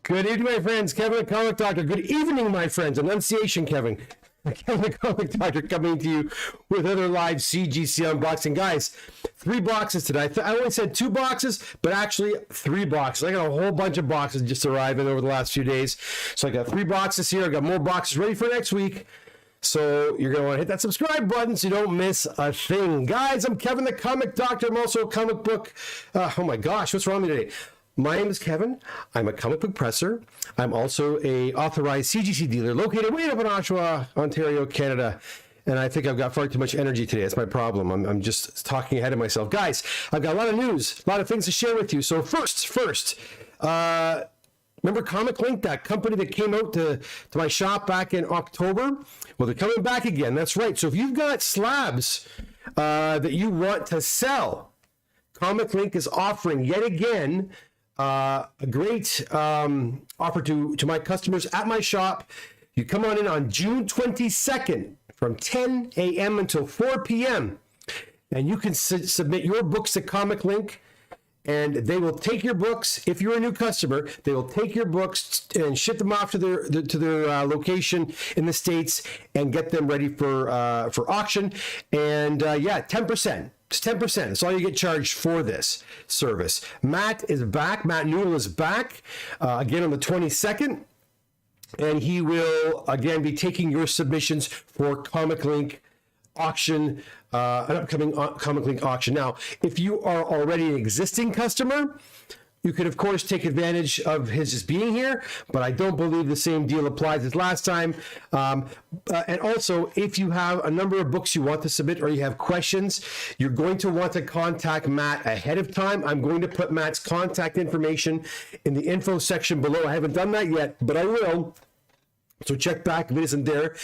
Good evening, my friends. Kevin, the Comic Doctor. Good evening, my friends. Enunciation, Kevin. Kevin, the Comic Doctor, coming to you with another live CGC unboxing. Guys, 3 boxes today. I only said 2 boxes, but actually 3 boxes. I got a whole bunch of boxes just arriving over the last few days. So I got 3 boxes here. I got more boxes ready for next week. So you're going to want to hit that subscribe button so you don't miss a thing. Guys, I'm Kevin, the Comic Doctor. I'm also a comic book. Oh my gosh, what's wrong with me today? My name is Kevin. I'm a comic book presser. I'm also a authorized CGC dealer located way up in Oshawa, Ontario, Canada. And I think I've got far too much energy today. That's my problem. I'm just talking ahead of myself. Guys, I've got a lot of news, a lot of things to share with you. So first, remember Comic Link, that company that came out to my shop back in October? Well, they're coming back again. That's right. So if you've got slabs that you want to sell, Comic Link is offering yet again a great offer to my customers at my shop. You come on June 22nd from 10 a.m. until 4 p.m. and you can submit your books to Comic Link, and they will take your books. If you're a new customer, they will take your books and ship them off to their location in the States and get them ready for auction. And yeah, 10%. It's 10%. That's all you get charged for this service. Matt is back. Matt Newell is back again on the 22nd. And he will again be taking your submissions for Comic Link auction, an upcoming Comic Link auction. Now, if you are already an existing customer, you could, of course, take advantage of his just being here, but I don't believe the same deal applies as last time. And also, if you have a number of books you want to submit or you have questions, you're going to want to contact Matt ahead of time. I'm going to put Matt's contact information in the info section below. I haven't done that yet, but I will. So check back if it isn't there.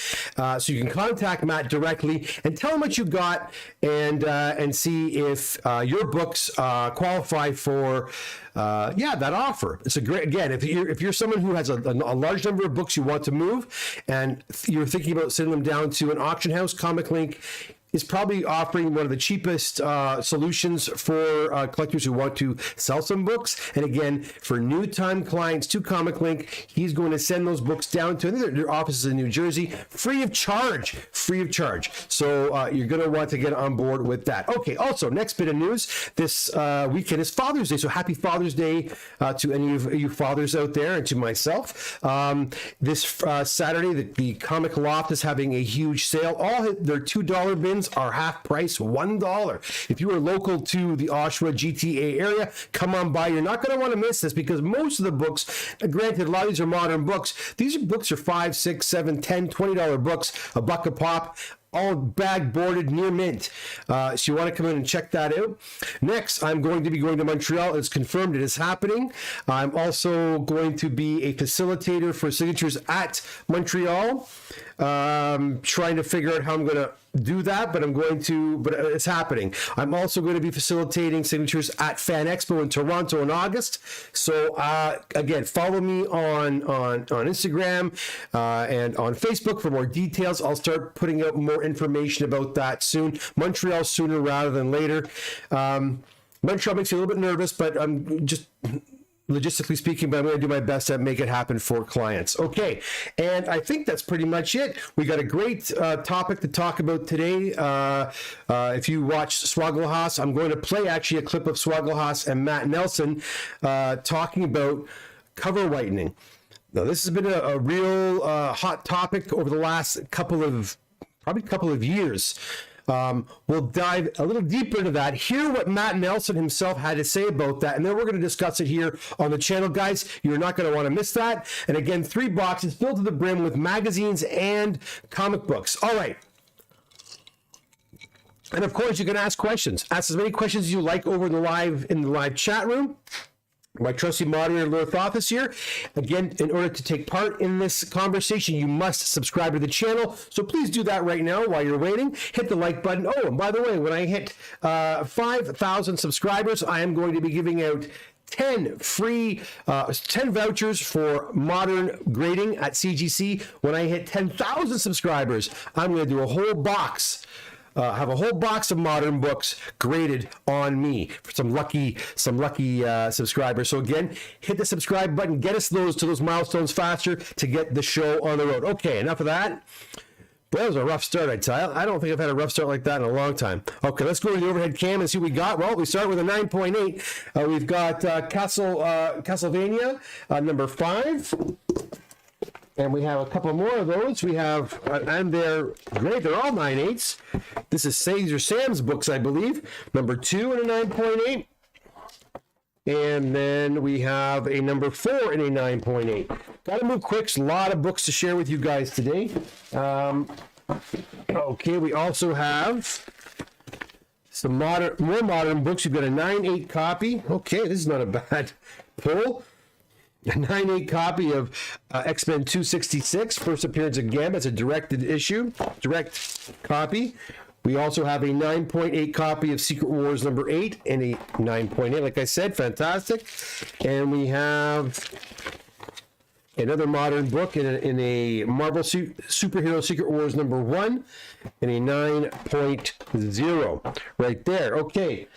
So you can contact Matt directly and tell him what you got, and see if your books qualify for that offer. It's a great, again, if you're someone who has a large number of books you want to move and you're thinking about sending them down to an auction house, Comic Link is probably offering one of the cheapest solutions for collectors who want to sell some books. And again, for new time clients to Comic Link, he's going to send those books down to their offices in New Jersey, free of charge. So you're going to want to get on board with that. Okay, also, next bit of news. This weekend is Father's Day, so happy Father's Day to any of you fathers out there and to myself. This Saturday, the Comic Loft is having a huge sale. All their $2 bins are half price, $1. If you are local to the Oshawa GTA area, come on by. You're not going to want to miss this because most of the books, granted, a lot of these are modern books. These books are $5, $6, $7, $10, $20 books, $1 a pop, all bag boarded near mint. So you want to come in and check that out. Next, I'm going to be going to Montreal. It's confirmed it is happening. I'm also going to be a facilitator for signatures at Montreal. Trying to figure out how I'm going to do that, but it's happening. I'm also going to be facilitating signatures at Fan Expo in Toronto in August. So again, follow me on Instagram and on Facebook for more details. I'll start putting out more information about that soon. Montreal sooner rather than later. Montreal makes me a little bit nervous, but I'm just logistically speaking, but I'm going to do my best to make it happen for clients. Okay, and I think that's pretty much it. We got a great topic to talk about today. If you watch Swagglehouse, I'm going to play actually a clip of Swagglehouse and Matt Nelson talking about cover whitening. Now, this has been a real hot topic over the last couple of years. We'll dive a little deeper into that, hear what Matt Nelson himself had to say about that, and then we're going to discuss it here on the channel, guys. You're not going to want to miss that. And again, 3 boxes filled to the brim with magazines and comic books. All right. And of course, you can ask questions. Ask as many questions as you like over in the live chat room. My trusty moderator, Lord Thothis here. Again, in order to take part in this conversation, you must subscribe to the channel. So please do that right now while you're waiting. Hit the like button. Oh, and by the way, when I hit 5,000 subscribers, I am going to be giving out 10 vouchers for modern grading at CGC. When I hit 10,000 subscribers, I'm going to do a whole box have a whole box of modern books graded on me for some lucky subscribers. So again, hit the subscribe button, get us to those milestones faster to get the show on the road. Okay, enough of that. Boy, that was a rough start, I tell you. I don't think I've had a rough start like that in a long time. Okay, let's go to the overhead cam and see what we got. Well, we start with a 9.8. We've got Castlevania number 5. And we have a couple more of those. We have, and they're great. They're all 9.8s. This is Sam's books, I believe. Number 2 and a 9.8. And then we have a number 4 and a 9.8. Got to move quick. A lot of books to share with you guys today. Okay, we also have some more modern books. We've got a 9.8 copy. Okay, this is not a bad pull. A 9.8 copy of X-Men 266, first appearance of Gambit. It's a directed issue, direct copy. We also have a 9.8 copy of Secret Wars number 8 and a 9.8, like I said, fantastic. And we have another modern book in a Marvel Superhero Secret Wars number 1 and a 9.0 right there. Okay.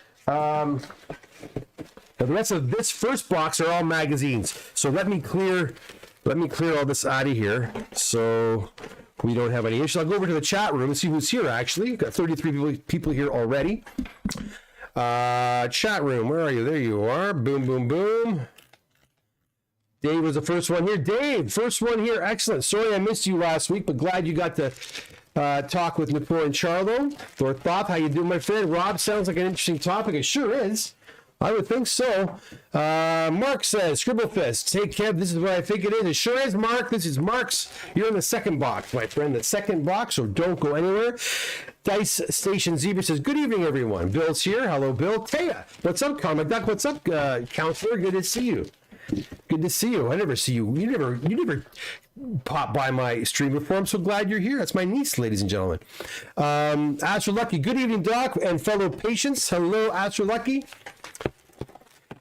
Now the rest of this first box are all magazines. So let me clear all this out of here so we don't have any issues. I'll go over to the chat room and see who's here actually. We've got 33 people here already. Chat room, where are you? There you are. Boom, boom, boom. Dave was the first one here. Dave, first one here. Excellent. Sorry I missed you last week, but glad you got to talk with Nicole and Charlo. Thorthop, how you doing, my friend? Rob, sounds like an interesting topic. It sure is. I would think so. Mark says, Scribblefist, hey Kev, this is what I think it is. It sure is, Mark. This is Mark's. You're in the second box, my friend. The second box, so don't go anywhere. Dice Station Zebra says, good evening, everyone. Bill's here. Hello, Bill. Taya, what's up, Comic Duck? What's up, Counselor? Good to see you. Good to see you. I never see you. You never pop by my stream before. I'm so glad you're here. That's my niece, ladies and gentlemen. Astro Lucky, good evening, Doc, and fellow patients. Hello, Astro Lucky.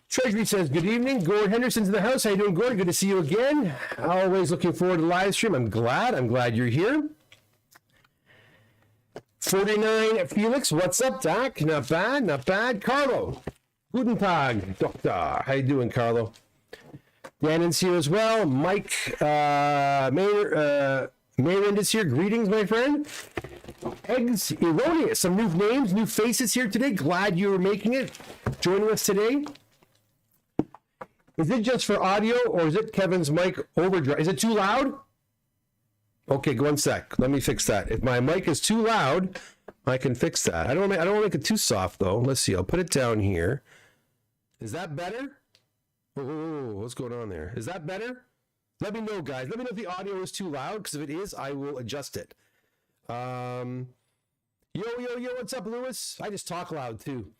Treasury says, good evening. Gord Henderson's in the house. How you doing, Gord? Good to see you again. Always looking forward to the live stream. I'm glad you're here. 49 Felix, what's up, Doc? Not bad, not bad. Carlo, guten Tag, Doctor. How you doing, Carlo? Dannon's here as well. Mike Mayrind is here. Greetings, my friend. Eggs Erroneous. Some new names, new faces here today. Glad you were making it. Joining us today. Is it just for audio or is it Kevin's mic overdrive? Is it too loud? Okay, go one sec. Let me fix that. If my mic is too loud, I can fix that. I don't want to make it too soft though. Let's see. I'll put it down here. Is that better? Oh, what's going on there? Is that better? Let me know, guys. Let me know if the audio is too loud, because if it is, I will adjust it. Yo, what's up, Lewis? I just talk loud, too.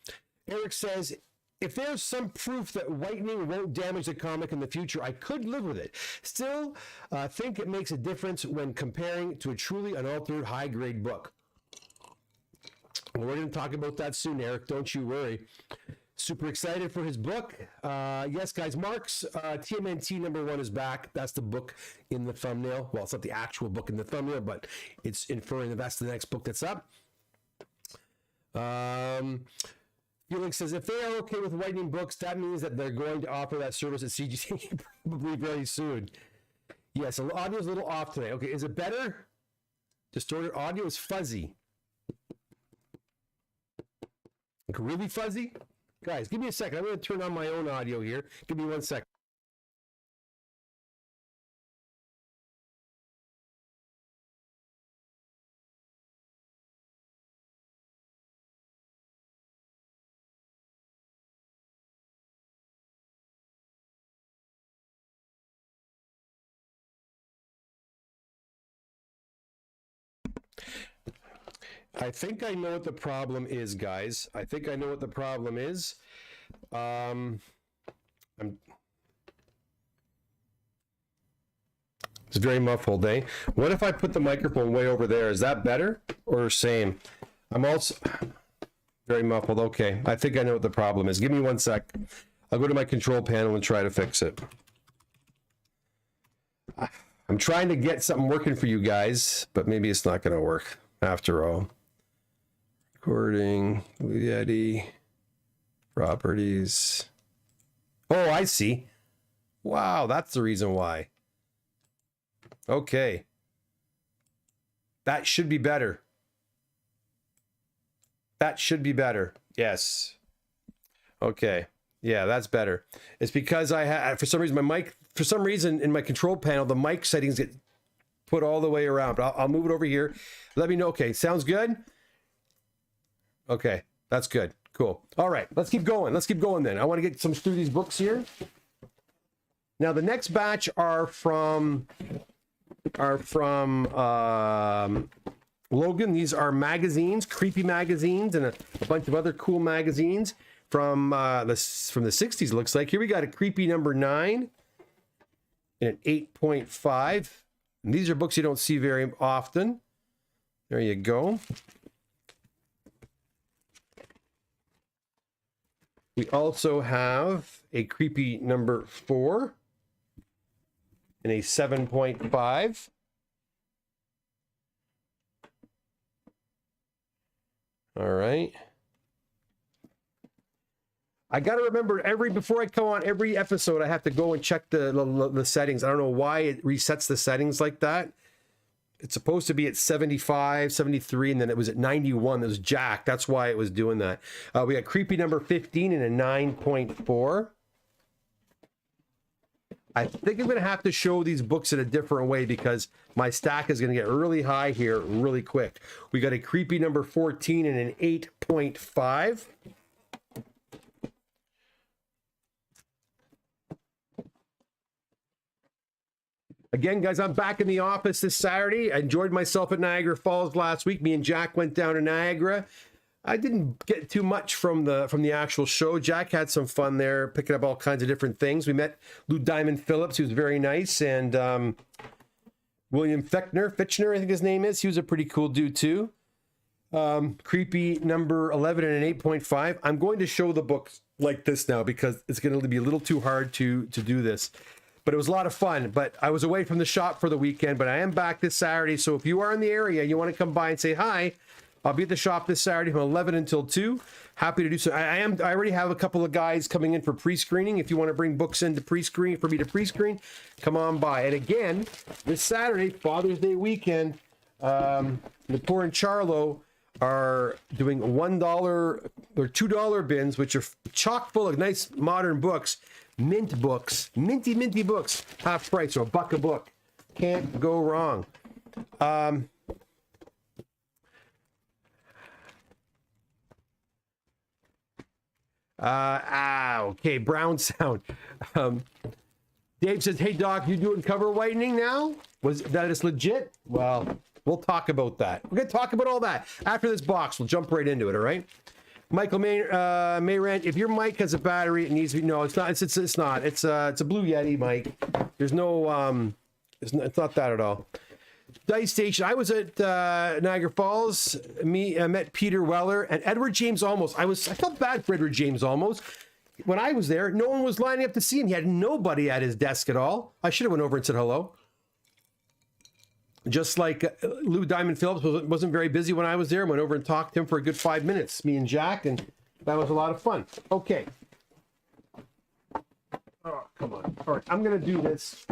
Eric says, if there's some proof that whitening won't damage the comic in the future, I could live with it. Still, think it makes a difference when comparing to a truly unaltered high-grade book. Well, we're going to talk about that soon, Eric. Don't you worry. Super excited for his book. Yes, guys, Mark's TMNT number 1 is back. That's the book in the thumbnail. Well, it's not the actual book in the thumbnail, but it's inferring that that's the next book that's up. Felix says, if they are okay with whitening books, that means that they're going to offer that service at CGC probably very soon. Yes, the audio is a little off today. Okay, is it better? Distorted audio is fuzzy. Like really fuzzy? Guys, give me a second. I'm going to turn on my own audio here. Give me 1 second. I think I know what the problem is, guys. I think I know what the problem is. It's very muffled, eh? What if I put the microphone way over there? Is that better or same? I'm also very muffled. Okay, I think I know what the problem is. Give me 1 sec. I'll go to my control panel and try to fix it. I'm trying to get something working for you guys, but maybe it's not going to work after all. Recording, Yeti, properties. Oh, I see. Wow, that's the reason why. Okay. That should be better. That should be better. Yes. Okay. Yeah, that's better. It's because I had, for some reason, my mic, for some reason in my control panel, the mic settings get put all the way around. But I'll move it over here. Let me know. Okay, sounds good? Okay, that's good. Cool. All right, let's keep going. Let's keep going then. I want to get some through these books here. Now, the next batch are from Logan. These are magazines, creepy magazines, and a bunch of other cool magazines from the 60s. Looks like here we got a creepy number 9 and an 8.5. And these are books you don't see very often. There you go. We also have a creepy number 4 and a 7.5. All right. I got to remember before I come on every episode, I have to go and check the settings. I don't know why it resets the settings like that. It's supposed to be at 75, 73, and then it was at 91. It was jacked. That's why it was doing that. We got creepy number 15 and a 9.4. I think I'm going to have to show these books in a different way because my stack is going to get really high here really quick. We got a creepy number 14 and an 8.5. Again, guys, I'm back in the office this Saturday. I enjoyed myself at Niagara Falls last week. Me and Jack went down to Niagara. I didn't get too much from the actual show. Jack had some fun there, picking up all kinds of different things. We met Lou Diamond Phillips, who was very nice, and William Fitchner, I think his name is. He was a pretty cool dude too. Creepy number 11 and an 8.5. I'm going to show the books like this now because it's going to be a little too hard to do this. But it was a lot of fun. But I was away from the shop for the weekend, but I am back this Saturday. So if you are in the area, you want to come by and say hi, I'll be at the shop this Saturday from 11 until 2. Happy to do so. I already have a couple of guys coming in for pre-screening. If you want to bring books in to pre-screen, for me to pre-screen, come on by. And again, this Saturday, Father's Day weekend, Lepore and Charlo are doing $1 or $2 bins, which are chock full of nice modern books. Mint books, minty books, half price, or $1 a book. Can't go wrong. Okay, brown sound. Dave says, hey Doc, you doing cover whitening now? Was that is legit? Well, we'll talk about that. We're gonna talk about all that after this box. We'll jump right into it, all right? Michael Mayran, if your mic has a battery, it needs to be, no, it's not. It's not. It's a Blue Yeti mic. There's no, it's not that at all. Dice Station. I was at Niagara Falls. I met Peter Weller and Edward James Olmos. I felt bad for Edward James Olmos. When I was there, no one was lining up to see him. He had nobody at his desk at all. I should have went over and said hello. Just like Lou Diamond Phillips wasn't very busy when I was there. Went over and talked to him for a good 5 minutes, me and Jack, and that was a lot of fun. Okay. Oh, come on. All right, I'm going to do this.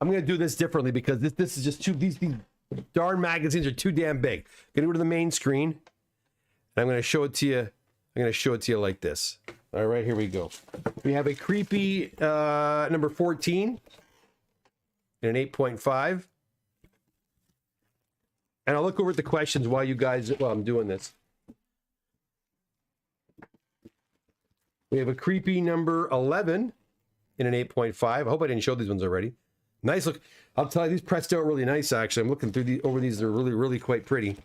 I'm going to do this differently because this is just these darn magazines are too damn big. I'm going to go to the main screen, and I'm going to show it to you. I'm going to show it to you like this. All right, here we go. We have a creepy number 14. And an 8.5. And I'll look over at the questions while I'm doing this. We have a creepy number 11 in an 8.5. I hope I didn't show these ones already. Nice look. I'll tell you, these pressed out really nice, actually. I'm looking through over these. They're really, really quite pretty.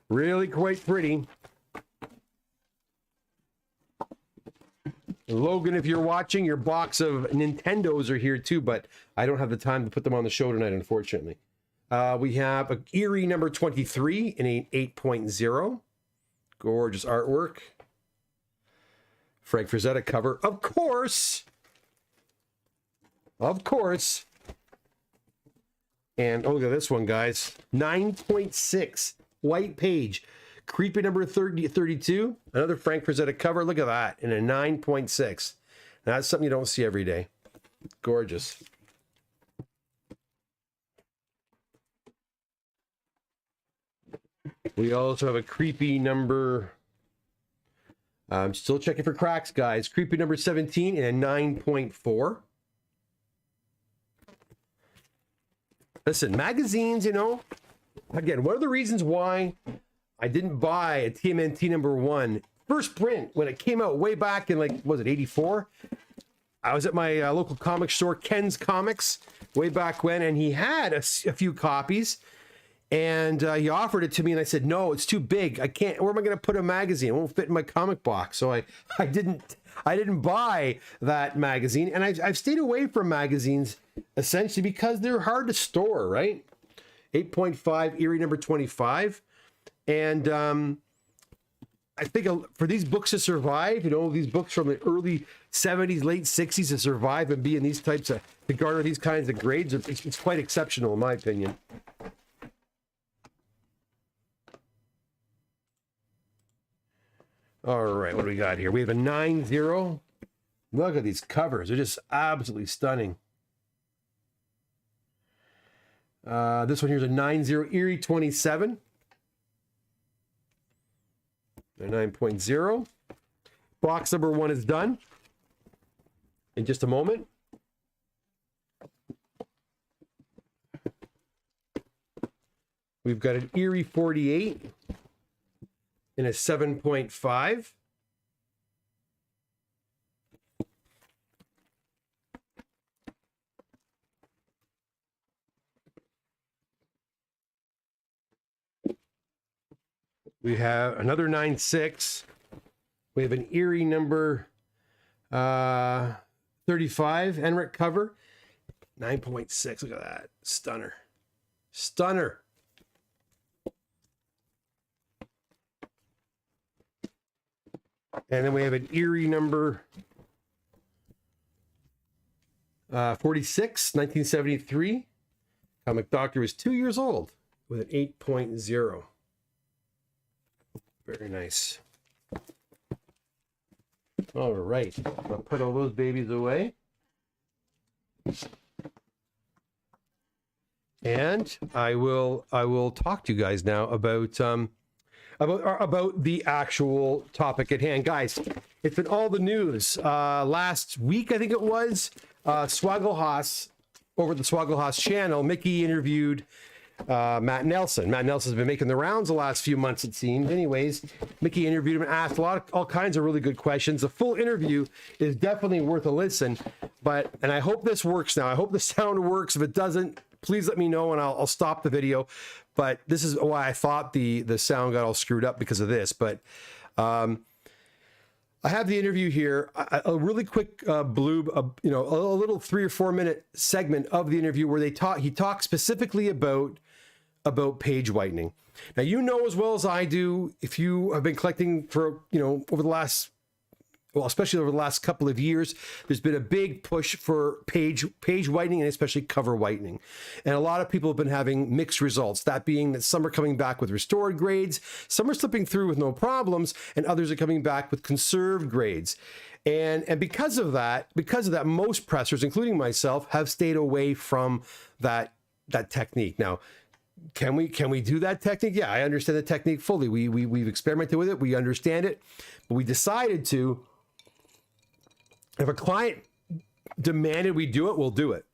Really quite pretty. Logan, if you're watching, your box of Nintendos are here too, but I don't have the time to put them on the show tonight, unfortunately. We have a Eerie number 23 in an 8.0. Gorgeous artwork. Frank Frazetta cover, of course. Of course. And oh, look at this one, guys. 9.6 white page. creepy number 32. Another Frankfurter cover. Look at that. In a 9.6. Now, that's something you don't see every day. Gorgeous. We also have a creepy number. I'm still checking for cracks, guys. Creepy number 17 in a 9.4. Listen, magazines, you know, again, one of the reasons why I didn't buy a TMNT number 1 first print when it came out way back in, like, was it 84? I was at my local comic store, Ken's Comics, way back when, and he had a few copies, and he offered it to me, and I said, no, it's too big. I can't, where am I going to put a magazine? It won't fit in my comic box. So I didn't buy that magazine, and I've stayed away from magazines essentially because they're hard to store, right? 8.5 Erie number 25, and I think for these books to survive, you know, these books from the early 70s, late 60s to survive and be in these types of, to garner these kinds of grades, it's quite exceptional in my opinion. All right, what do we got here? We have a 9-0. Look at these covers. They're just absolutely stunning. This one here's a 9-0 Erie 27. A 9.0. Box number 1 is done. In just a moment. We've got an Erie 48 in a 7.5. We have another 9.6. We have an Erie number 35 Enric cover. 9.6. Look at that. Stunner. Stunner. And then we have an Erie number 46, 1973. Comic Doctor was 2 years old with an 8.0. Very nice. All right, I'll put all those babies away. And I will talk to you guys now about the actual topic at hand. Guys, it's been all the news. Last week, I think it was, Swaggle over the Swaggle channel, Mickey interviewed Matt Nelson. Matt Nelson's been making the rounds the last few months, it seems. Anyways, Mickey interviewed him and asked all kinds of really good questions. The full interview is definitely worth a listen. And I hope this works now. I hope the sound works. If it doesn't, please let me know and I'll stop the video. But this is why I thought the sound got all screwed up because of this. But I have the interview here, a really quick blurb, a little 3 or 4 minute segment of the interview where he talks specifically about page whitening. Now, you know as well as I do, if you have been collecting for, over the last, well, especially over the last couple of years, there's been a big push for page whitening and especially cover whitening. And a lot of people have been having mixed results. That being that some are coming back with restored grades, some are slipping through with no problems, and others are coming back with conserved grades. And because of that, most pressers, including myself, have stayed away from that technique. Now, can we do that technique? Yeah, I understand the technique fully. We've experimented with it. We understand it. But we decided to, if a client demanded we do it, we'll do it.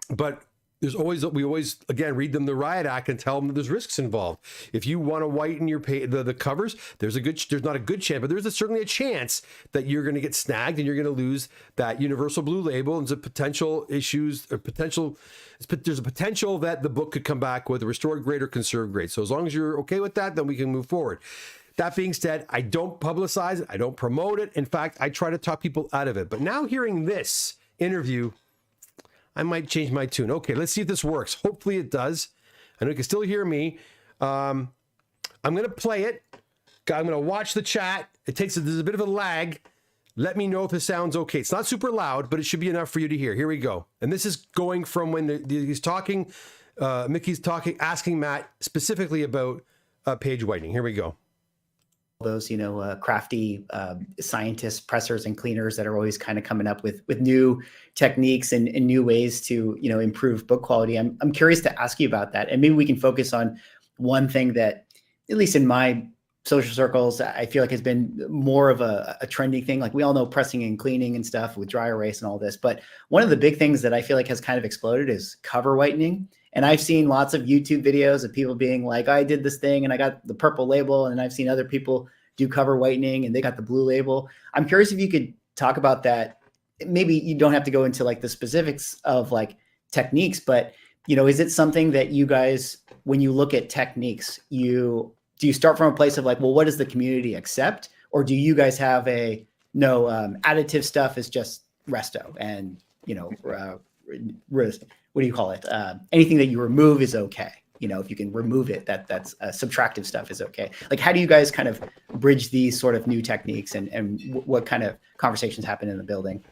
But we always again read them the riot act and tell them that there's risks involved. If you want to whiten the covers, there's not a good chance, but there's certainly a chance that you're going to get snagged and you're going to lose that universal blue label. And there's a potential that the book could come back with a restored grade or conserved grade. So as long as you're okay with that, then we can move forward. That being said, I don't publicize it. I don't promote it. In fact, I try to talk people out of it. But now hearing this interview, I might change my tune. Okay, let's see if this works. Hopefully it does. I know you can still hear me. I'm going to play it. I'm going to watch the chat. There's a bit of a lag. Let me know if the sound's okay. It's not super loud, but it should be enough for you to hear. Here we go. And this is going from when he's talking, Mickey's talking, asking Matt specifically about page whitening. Here we go. Those, crafty scientists, pressers, and cleaners that are always kind of coming up with new techniques and new ways to, improve book quality. I'm curious to ask you about that. And maybe we can focus on one thing that, at least in my social circles, I feel like has been more of a trending thing. Like we all know pressing and cleaning and stuff with dry erase and all this. But one of the big things that I feel like has kind of exploded is cover whitening. And I've seen lots of YouTube videos of people being like, I did this thing and I got the purple label. And I've seen other people do cover whitening and they got the blue label. I'm curious if you could talk about that. Maybe you don't have to go into like the specifics of like techniques, but is it something that you guys, when you look at techniques, do you start from a place of like, well, what does the community accept? Or do you guys have additive stuff is just resto and, what do you call it? Anything that you remove is okay. If you can remove it, that's subtractive stuff is okay. Like, how do you guys kind of bridge these sort of new techniques and what kind of conversations happen in the building?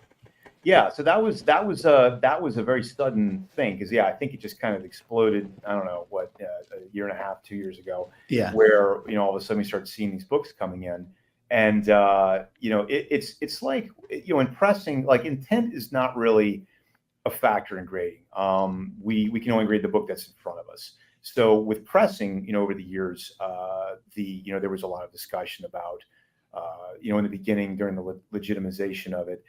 Yeah, so that was a very sudden thing because I think it just kind of exploded. I don't know what a year and a half, 2 years ago. Yeah, where all of a sudden we started seeing these books coming in, and it's like in pressing, like intent is not really a factor in grading. We can only grade the book that's in front of us. So with pressing, over the years, there was a lot of discussion about, in the beginning during the legitimization of it.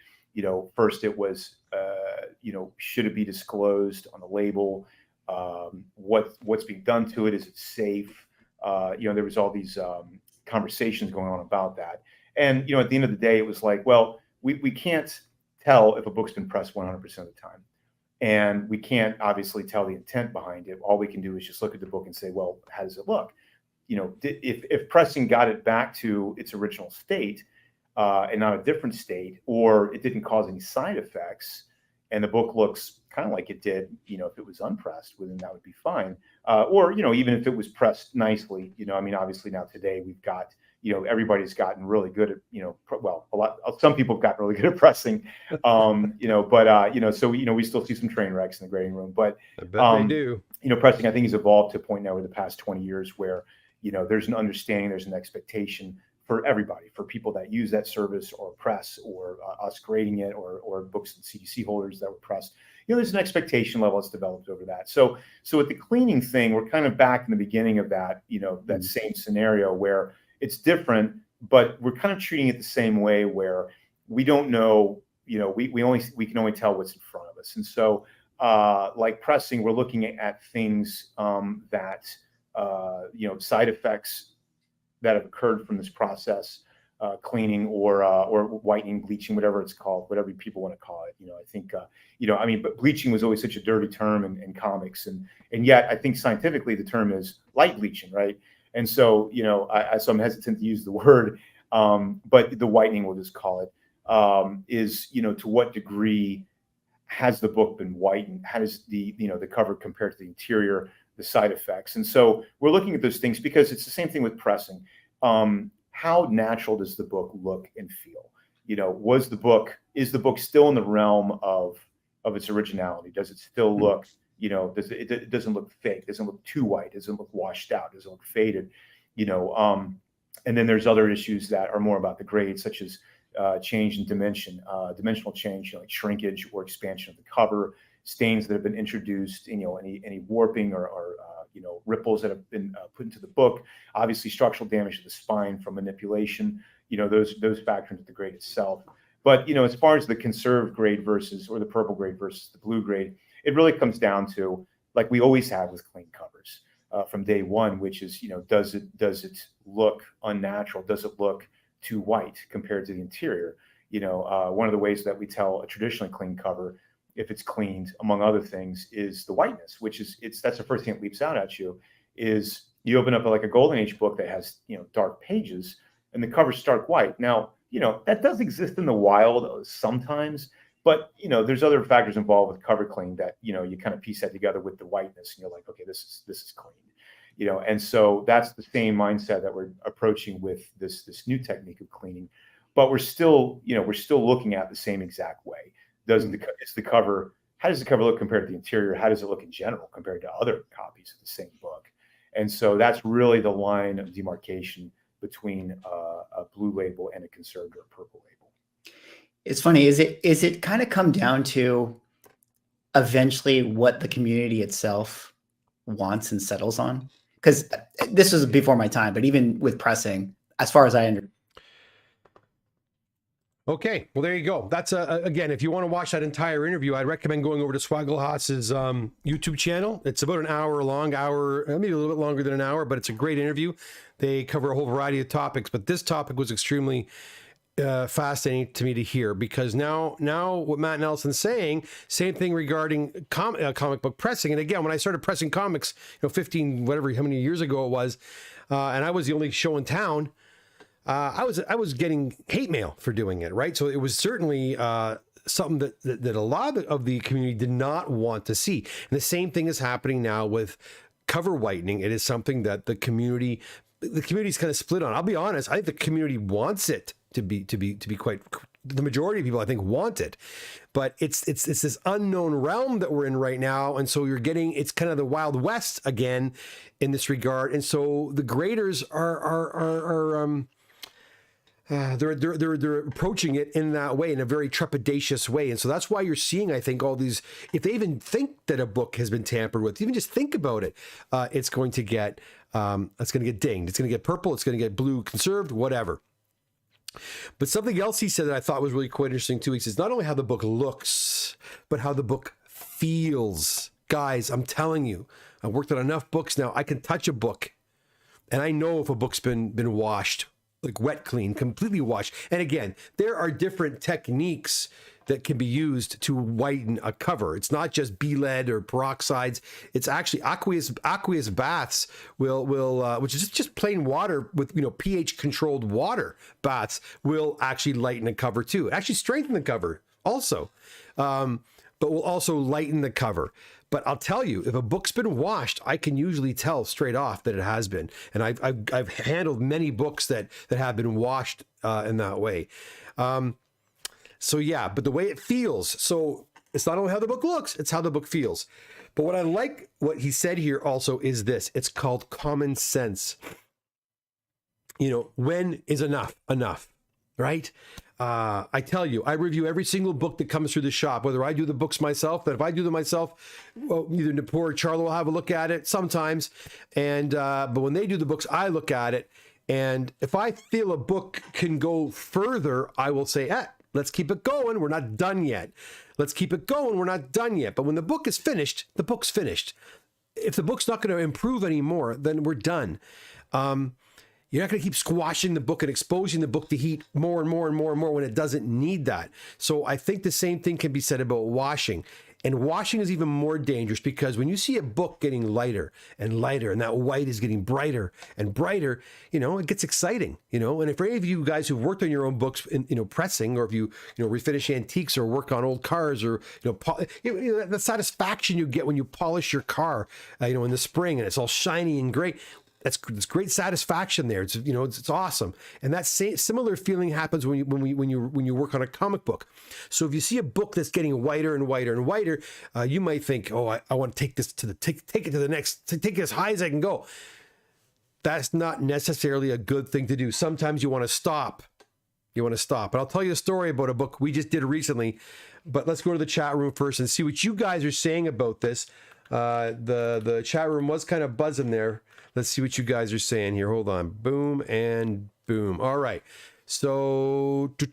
First it was, should it be disclosed on the label? What's being done to it? Is it safe? There was all these conversations going on about that. And, at the end of the day, it was like, well, we can't tell if a book's been pressed 100% of the time. And we can't obviously tell the intent behind it. All we can do is just look at the book and say, well, how does it look? If pressing got it back to its original state, and not a different state, or it didn't cause any side effects, and the book looks kind of like it did, if it was unpressed, well, then that would be fine. Or, even if it was pressed nicely, obviously now today we've got, everybody's gotten really good at, some people have gotten really good at pressing, so, we still see some train wrecks in the grading room, but I bet they do. Pressing, I think, has evolved to a point now over the past 20 years where, there's an understanding, there's an expectation for everybody, for people that use that service or press, or us grading it, or books and CGC holders that were pressed. There's an expectation level that's developed over that. So with the cleaning thing, we're kind of back in the beginning of that, that same scenario where it's different, but we're kind of treating it the same way where we don't know, we can only tell what's in front of us. And so like pressing, we're looking at things that, side effects that have occurred from this process, cleaning or whitening, bleaching, whatever it's called, whatever people want to call it. I think, but bleaching was always such a dirty term in comics. And yet I think scientifically the term is light bleaching, right? And so, so I'm hesitant to use the word, but the whitening, we'll just call it, is, to what degree has the book been whitened? How does the cover compare to the interior, the side effects? And so we're looking at those things because it's the same thing with pressing. How natural does the book look and feel? Is the book still in the realm of its originality? Does it still look, it doesn't look fake, doesn't look too white, doesn't look washed out, doesn't look faded, and then there's other issues that are more about the grade, such as change in dimension, dimensional change, like shrinkage or expansion of the cover, stains that have been introduced, any warping or ripples that have been put into the book, obviously structural damage to the spine from manipulation, those factor into the grade itself. But, as far as the conserved grade or the purple grade versus the blue grade, it really comes down to, like we always have with clean covers from day one, which is, does it look unnatural? Does it look too white compared to the interior? One of the ways that we tell a traditionally clean cover, if it's cleaned, among other things, is the whiteness, which is that's the first thing that leaps out at you. Is you open up like a Golden Age book that has dark pages and the cover's stark white. Now that does exist in the wild sometimes, but there's other factors involved with cover clean that you kind of piece that together with the whiteness and you're like, okay, this is clean. And so that's the same mindset that we're approaching with this new technique of cleaning, but we're still looking at the same exact way. How does the cover look compared to the interior? How does it look in general compared to other copies of the same book? And so that's really the line of demarcation between a blue label and a conserved or purple label. It's funny. Is it kind of come down to eventually what the community itself wants and settles on? Because this was before my time, but even with pressing, as far as I understand. Okay, well, there you go. That's again, if you want to watch that entire interview, I'd recommend going over to Swagglehaus's YouTube channel. It's about an hour long, maybe a little bit longer than an hour, but it's a great interview. They cover a whole variety of topics, but this topic was extremely fascinating to me to hear, because now what Matt Nelson's saying, same thing regarding comic book pressing. And again, when I started pressing comics, 15, whatever, how many years ago it was, and I was the only show in town, I was getting hate mail for doing it, right? So it was certainly something that a lot of the community did not want to see. And the same thing is happening now with cover whitening. It is something that the community's kind of split on. I'll be honest, I think the community wants it to be quite. The majority of people, I think, want it, but it's this unknown realm that we're in right now, and so it's kind of the Wild West again in this regard. And so the graders they're approaching it in that way, in a very trepidatious way. And so that's why you're seeing, I think, all these, if they even think that a book has been tampered with, even just think about it, it's going to get dinged. It's going to get purple. It's going to get blue conserved, whatever. But something else he said that I thought was really quite interesting too. He says, not only how the book looks, but how the book feels. Guys, I'm telling you, I've worked on enough books now. I can touch a book and I know if a book's been washed, like wet clean, completely washed. And again, there are different techniques that can be used to whiten a cover. It's not just BLed or peroxides. It's actually aqueous baths which is just plain water with pH controlled water baths will actually lighten a cover too. Actually strengthen the cover also, but will also lighten the cover. But I'll tell you, if a book's been washed, I can usually tell straight off that it has been. And I've handled many books that have been washed in that way. So yeah, but the way it feels. So it's not only how the book looks, it's how the book feels. But what I like, what he said here also is this. It's called common sense. When is enough, right? I tell you, I review every single book that comes through the shop, whether I do the books myself, but if I do them myself, well, either Napur or Charlo will have a look at it sometimes. And, but when they do the books, I look at it. And if I feel a book can go further, I will say, let's keep it going. We're not done yet. Let's keep it going. We're not done yet. But when the book is finished, the book's finished. If the book's not going to improve anymore, then we're done. You're not going to keep squashing the book and exposing the book to heat more and more and more and more when it doesn't need that. So I think the same thing can be said about washing. And washing is even more dangerous because when you see a book getting lighter and lighter and that white is getting brighter and brighter, it gets exciting, and if any of you guys who've worked on your own books in, pressing, or if you, refinish antiques or work on old cars, or, the satisfaction you get when you polish your car, in the spring and it's all shiny and great. That's great satisfaction there. It's awesome, and that similar feeling happens when you work on a comic book. So if you see a book that's getting whiter and whiter and whiter, you might think, "Oh, I want to take this take it to the next, take it as high as I can go." That's not necessarily a good thing to do. Sometimes you want to stop. But I'll tell you a story about a book we just did recently. But let's go to the chat room first and see what you guys are saying about this. The chat room was kind of buzzing there. Let's see what you guys are saying here. Hold on. Boom and boom. All right. So I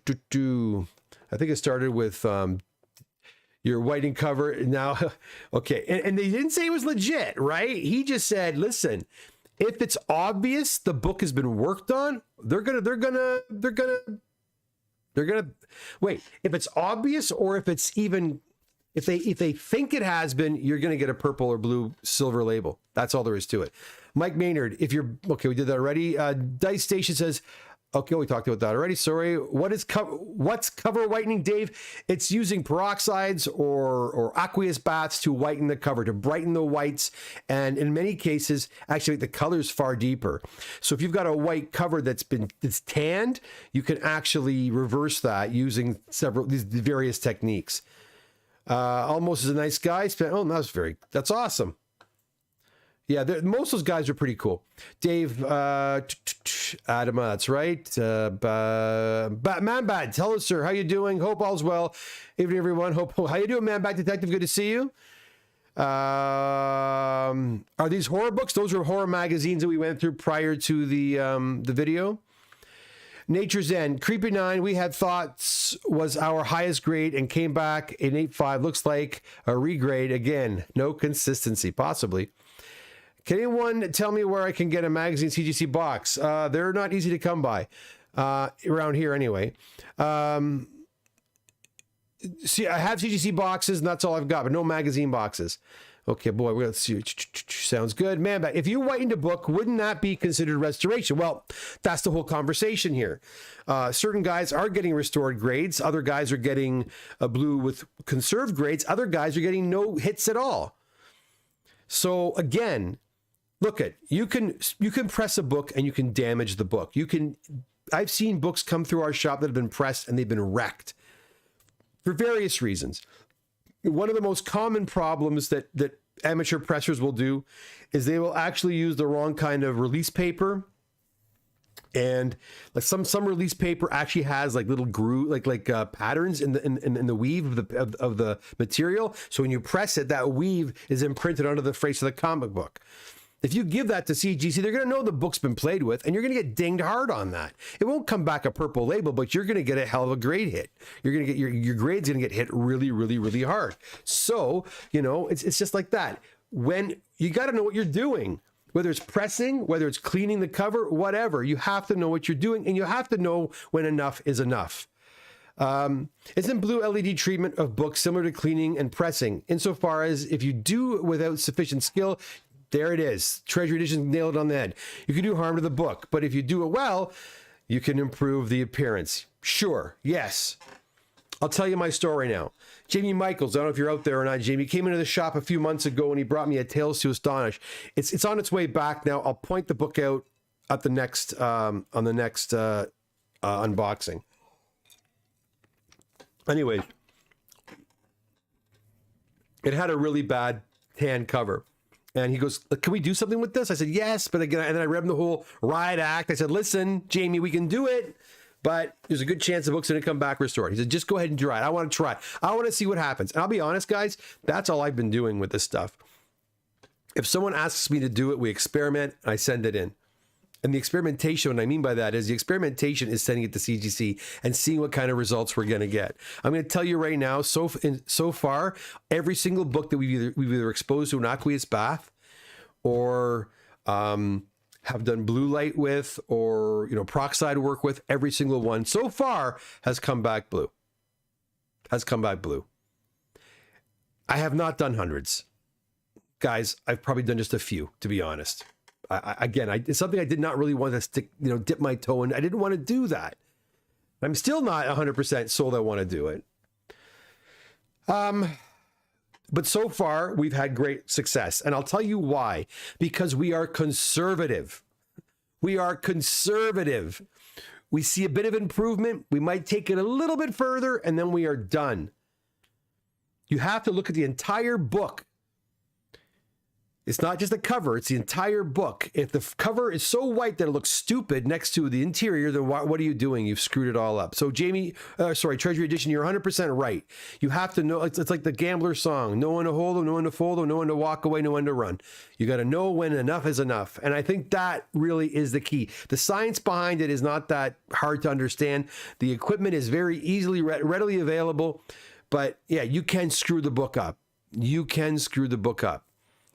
think it started with your whitening cover. Now, okay. And they didn't say it was legit, right? He just said, listen, if it's obvious the book has been worked on, they're gonna wait. If it's obvious, or if it's even, if they think it has been, you're going to get a purple or blue silver label. That's all there is to it. Mike Maynard, if you're okay, we did that already. Dice Station says, okay, we talked about that already. Sorry. What's cover whitening, Dave? It's using peroxides or aqueous baths to whiten the cover, to brighten the whites, and in many cases, actually make the colors far deeper. So if you've got a white cover that's tanned, you can actually reverse that using these various techniques. Almost is a nice guy. That's awesome. Yeah, most of those guys are pretty cool. Dave, Adama, that's right. Man-Bat, tell us, sir, how you doing? Hope all's well. Evening, everyone. Hope, how you doing, Man-Bat Detective? Good to see you. Are these horror books? Those are horror magazines that we went through prior to the video. Nature's End, Creepy 9, we had thoughts was our highest grade and came back in 8.5. Looks like a regrade again. No consistency, possibly. Can anyone tell me where I can get a magazine CGC box? They're not easy to come by around here anyway. See, I have CGC boxes, and that's all I've got, but no magazine boxes. Okay, boy, we're going to see. Sounds good. Man, but if you whitened a book, wouldn't that be considered restoration? Well, that's the whole conversation here. Certain guys are getting restored grades. Other guys are getting a blue with conserved grades. Other guys are getting no hits at all. So again, look at, you can press a book and you can damage the book. I've seen books come through our shop that have been pressed and they've been wrecked for various reasons. One of the most common problems that amateur pressers will do is they will actually use the wrong kind of release paper. And like some release paper actually has like little groove, like patterns in the weave of the material. So when you press it, that weave is imprinted onto the face of the comic book. If you give that to CGC, they're going to know the book's been played with, and you're going to get dinged hard on that. It won't come back a purple label, but you're going to get a hell of a grade hit. You're going to get your grade's going to get hit really, really, really hard. So, it's just like that. When you got to know what you're doing, whether it's pressing, whether it's cleaning the cover, whatever, you have to know what you're doing, and you have to know when enough is enough. Isn't blue LED treatment of books similar to cleaning and pressing? Insofar as if you do without sufficient skill, there it is. Treasury Edition nailed it on the head. You can do harm to the book, but if you do it well, you can improve the appearance. Sure, yes. I'll tell you my story now. Jamie Michaels, I don't know if you're out there or not, Jamie, came into the shop a few months ago and he brought me a Tales to Astonish. It's on its way back now. I'll point the book out at the next on the next unboxing. Anyway, it had a really bad tan cover. And he goes, can we do something with this? I said, yes. But again, and then I read him the whole riot act. I said, listen, Jamie, we can do it, but there's a good chance the book's going to come back restored. He said, just go ahead and try it. I want to try it. I want to see what happens. And I'll be honest, guys, that's all I've been doing with this stuff. If someone asks me to do it, we experiment, and I send it in. And the experimentation, what I mean by that is the experimentation is sending it to CGC and seeing what kind of results we're going to get. I'm going to tell you right now, so far, every single book that we've either exposed to an aqueous bath or have done blue light with or peroxide work with, every single one so far has come back blue. I have not done hundreds. Guys, I've probably done just a few, to be honest. It's something I did not really want to stick, dip my toe in. I didn't want to do that. I'm still not 100% sold I want to do it. But so far, we've had great success. And I'll tell you why. Because we are conservative. We see a bit of improvement. We might take it a little bit further, and then we are done. You have to look at the entire book. It's not just the cover, it's the entire book. If the cover is so white that it looks stupid next to the interior, then what are you doing? You've screwed it all up. So Treasury Edition, you're 100% right. You have to know, it's like the gambler song, know when to hold them, know when to fold them, know when to walk away, know when to run. You got to know when enough is enough. And I think that really is the key. The science behind it is not that hard to understand. The equipment is very easily, readily available. But yeah, you can screw the book up.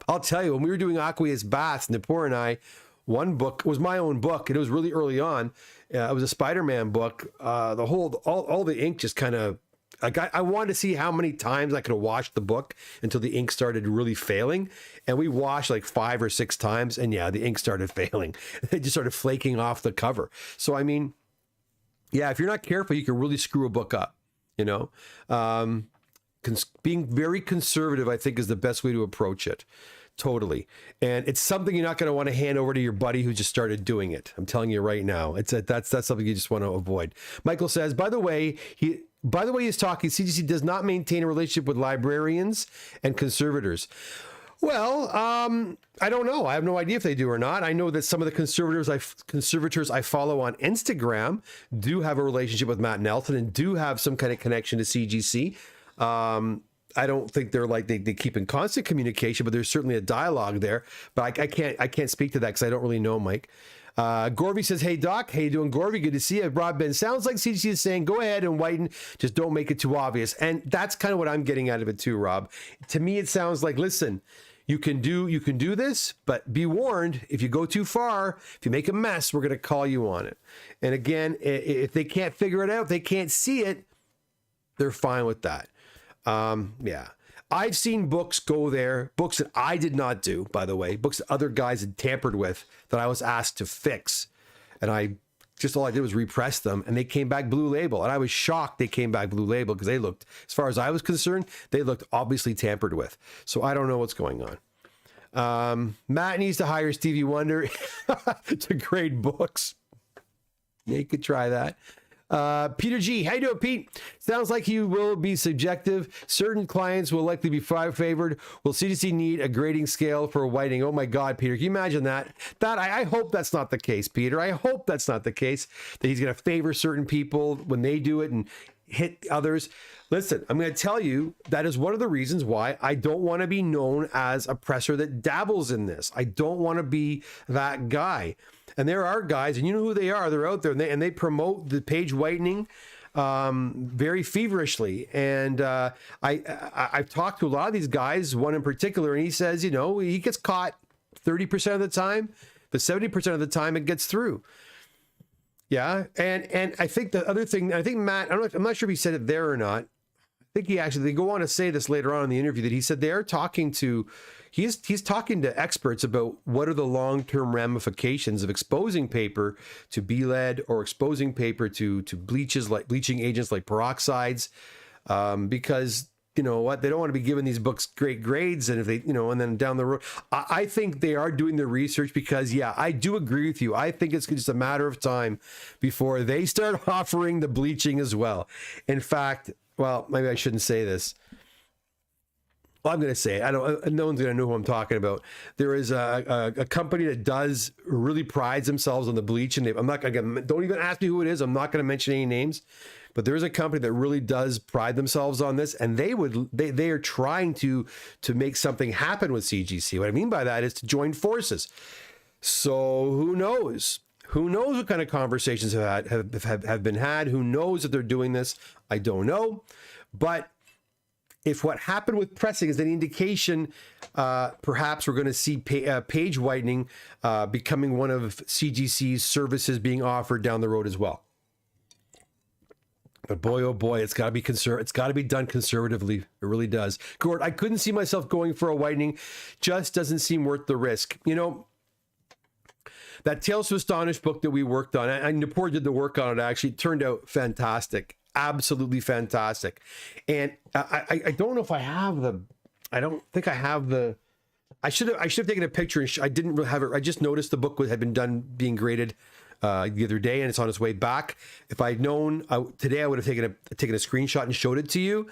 I'll tell you, when we were doing aqueous baths, Nipur and I, one book was my own book, and it was really early on. It was a Spider-Man book. All the ink just kind of, I wanted to see how many times I could wash the book until the ink started really failing. And we washed like 5 or 6 times, and yeah, the ink started failing. It just started flaking off the cover. So, I mean, yeah, if you're not careful, you can really screw a book up, being very conservative, I think, is the best way to approach it. Totally. And it's something you're not going to want to hand over to your buddy who just started doing it. I'm telling you right now. That's something you just want to avoid. Michael says, by the way, he's talking, CGC does not maintain a relationship with librarians and conservators. Well, I don't know. I have no idea if they do or not. I know that some of the conservators I follow on Instagram do have a relationship with Matt Nelson and do have some kind of connection to CGC. I don't think they're like they keep in constant communication, but there's certainly a dialogue there. But I can't speak to that because I don't really know, Mike. Gorvy says, "Hey Doc, how you doing, Gorvy? Good to see you." Rob Ben, sounds like CGC is saying, "Go ahead and whiten, just don't make it too obvious." And that's kind of what I'm getting out of it too, Rob. To me, it sounds like, listen, you can do this, but be warned, if you go too far, if you make a mess, we're going to call you on it. And again, if they can't figure it out, if they can't see it, they're fine with that. Yeah. I've seen books go there, books that I did not do, by the way, books that other guys had tampered with that I was asked to fix. And all I did was repress them and they came back Blue Label. And I was shocked they came back Blue Label because they looked, as far as I was concerned, they looked obviously tampered with. So I don't know what's going on. Matt needs to hire Stevie Wonder to grade books. Yeah, you could try that. Peter G, how you doing, Pete? Sounds like you will be subjective. Certain clients will likely be favored. Will CGC need a grading scale for whitening? Oh my God, Peter, can you imagine that? I hope that's not the case, Peter. I hope that's not the case, that he's going to favor certain people when they do it and hit others. Listen, I'm going to tell you, that is one of the reasons why I don't want to be known as a presser that dabbles in this. I don't want to be that guy. And there are guys, and you know who they are. They're out there, and they promote the page whitening very feverishly. And I've talked to a lot of these guys, one in particular, and he says, he gets caught 30% of the time, but 70% of the time it gets through. Yeah, and I think the other thing, I think Matt, I'm not sure if he said it there or not. I think they go on to say this later on in the interview, that he said they're talking to, he's talking to experts about what are the long-term ramifications of exposing paper to BLed or exposing paper to bleaching agents like peroxides, because you know what, they don't want to be giving these books great grades, and if they, and then down the road, I think they are doing the research, because yeah, I do agree with you. I think it's just a matter of time before they start offering the bleaching as well. In fact, well, maybe I shouldn't say this. Well, I'm going to say it. No one's going to know who I'm talking about. There is a company that really prides themselves on the bleach, and I'm not going to, don't even ask me who it is. I'm not going to mention any names, but there is a company that really does pride themselves on this, and they are trying to make something happen with CGC. What I mean by that is to join forces. So who knows? Who knows what kind of conversations have been had? Who knows that they're doing this? I don't know. But if what happened with pressing is any indication, perhaps we're going to see page whitening becoming one of CGC's services being offered down the road as well. But boy, oh boy, it's got to be it's got to be done conservatively. It really does. Gord, I couldn't see myself going for a whitening. Just doesn't seem worth the risk. That Tales to Astonish book that we worked on, and Nipur did the work on it, actually turned out fantastic. Absolutely fantastic. And I don't know if I have I don't think I have I should have taken a picture, and I didn't really have it. I just noticed the book had been done being graded the other day, and it's on its way back. If I'd known today, I would have taken a screenshot and showed it to you.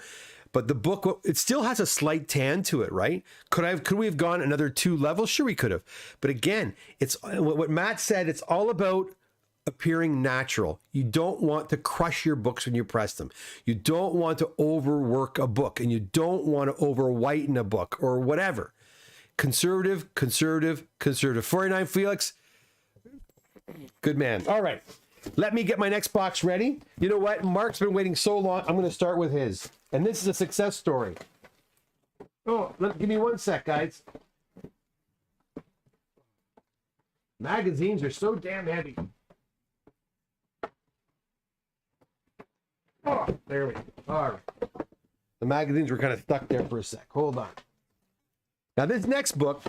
But the book, it still has a slight tan to it, right? Could we have gone another 2 levels? Sure, we could have. But again, it's what Matt said. It's all about appearing natural. You don't want to crush your books when you press them. You don't want to overwork a book, and you don't want to over whiten a book or whatever. Conservative. 49 Felix. Good man. All right. Let me get my next box ready. You know what? Mark's been waiting so long. I'm going to start with his. And this is a success story. Oh, give me 1 sec, guys. Magazines are so damn heavy. Oh, there we go. All right. The magazines were kind of stuck there for a sec. Hold on. Now, this next book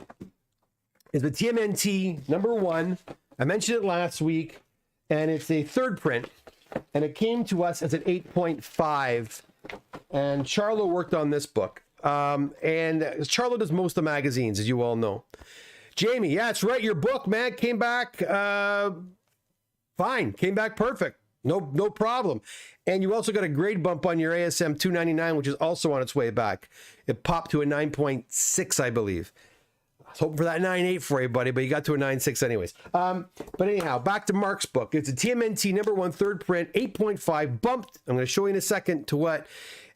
is the TMNT #1. I mentioned it last week, and it's a 3rd print, and it came to us as an 8.5. And Charlo worked on this book. And Charlo does most of the magazines, as you all know. Jamie, yeah, that's right. Your book, man, came back fine. Came back perfect. No problem. And you also got a grade bump on your ASM 299, which is also on its way back. It popped to a 9.6, I believe. was hoping for that 9.8 for you, buddy, but you got to a 9.6 anyways. But anyhow, back to Mark's book. It's a TMNT #1 third print, 8.5 bumped. I'm going to show you in a second to what.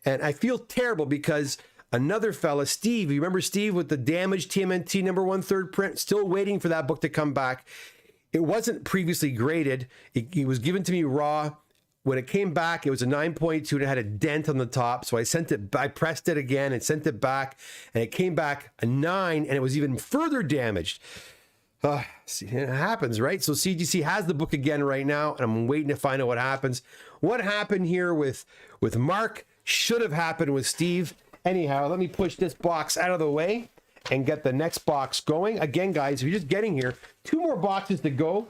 And I feel terrible because another fella, Steve, you remember Steve with the damaged TMNT #1 third print? Still waiting for that book to come back. It wasn't previously graded. It was given to me raw. When it came back, it was a 9.2 and it had a dent on the top. So I pressed it again and sent it back, and it came back a 9, and it was even further damaged. See, it happens, right? So CGC has the book again right now, and I'm waiting to find out what happens. What happened here with Mark should have happened with Steve. Anyhow, let me push this box out of the way and get the next box going. Again, guys, if you're just getting here, 2 more boxes to go.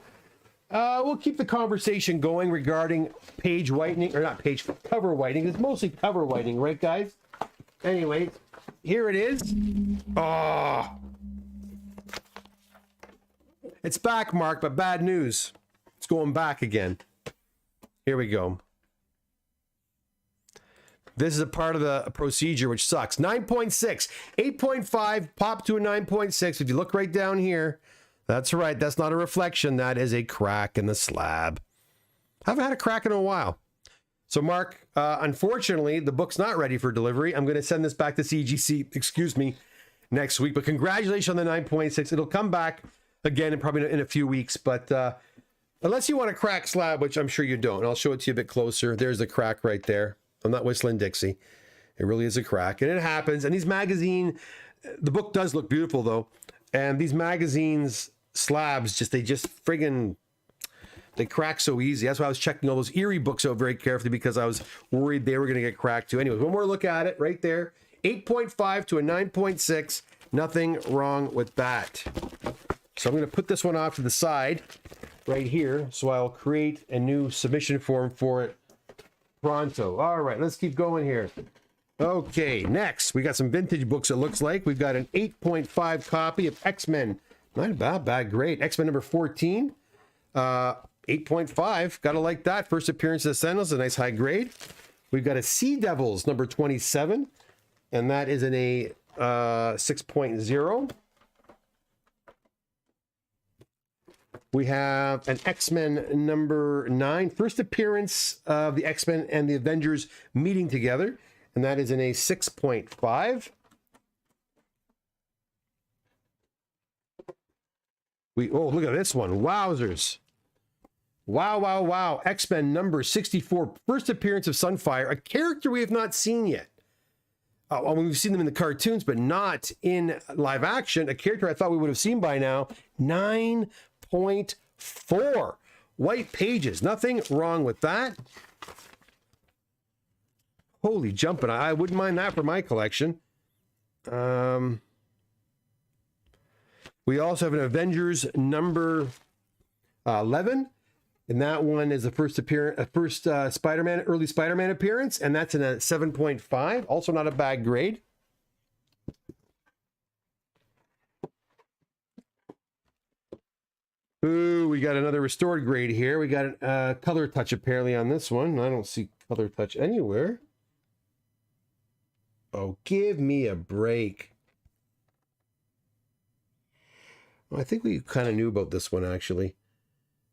We'll keep the conversation going regarding page whitening, or not page, cover whitening. It's mostly cover whitening, right, guys? Anyways, here it is. Oh, it's back, Mark, but bad news. It's going back again. Here we go. This is a part of the procedure, which sucks. 9.6, 8.5, pop to a 9.6. If you look right down here, that's right. That's not a reflection. That is a crack in the slab. I haven't had a crack in a while. So, Mark, unfortunately, the book's not ready for delivery. I'm going to send this back to CGC, next week. But congratulations on the 9.6. It'll come back again in probably in a few weeks. But unless you want a crack slab, which I'm sure you don't. I'll show it to you a bit closer. There's the crack right there. I'm not whistling Dixie. It really is a crack. And it happens. And these the book does look beautiful, though. And these magazines... slabs, they crack so easy. That's why I was checking all those Erie books out very carefully, because I was worried they were going to get cracked too. Anyways, one more look at it right there. 8.5 to a 9.6. Nothing wrong with that. So I'm going to put this one off to the side right here. So I'll create a new submission form for it pronto. All right, let's keep going here. Okay, next we got some vintage books. It looks like we've got an 8.5 copy of X-Men. Not a bad grade. X-Men number 14, 8.5. Gotta like that. First appearance of the Sentinels, a nice high grade. We've got a Sea Devils number 27, and that is in a 6.0. We have an X-Men number 9, first appearance of the X-Men and the Avengers meeting together, and that is in a 6.5. Oh, look at this one. Wowzers. Wow. X-Men number 64. First appearance of Sunfire, a character we have not seen yet. We've seen them in the cartoons, but not in live action. A character I thought we would have seen by now. 9.4. White pages. Nothing wrong with that. Holy jumping. I wouldn't mind that for my collection. We also have an Avengers number 11, and that one is the first Spider-Man, early Spider-Man appearance, and that's in a 7.5. Also not a bad grade. Ooh, we got another restored grade here. We got a color touch apparently on this one. I don't see color touch anywhere. Oh, give me a break. Well, I think we kind of knew about this one, actually.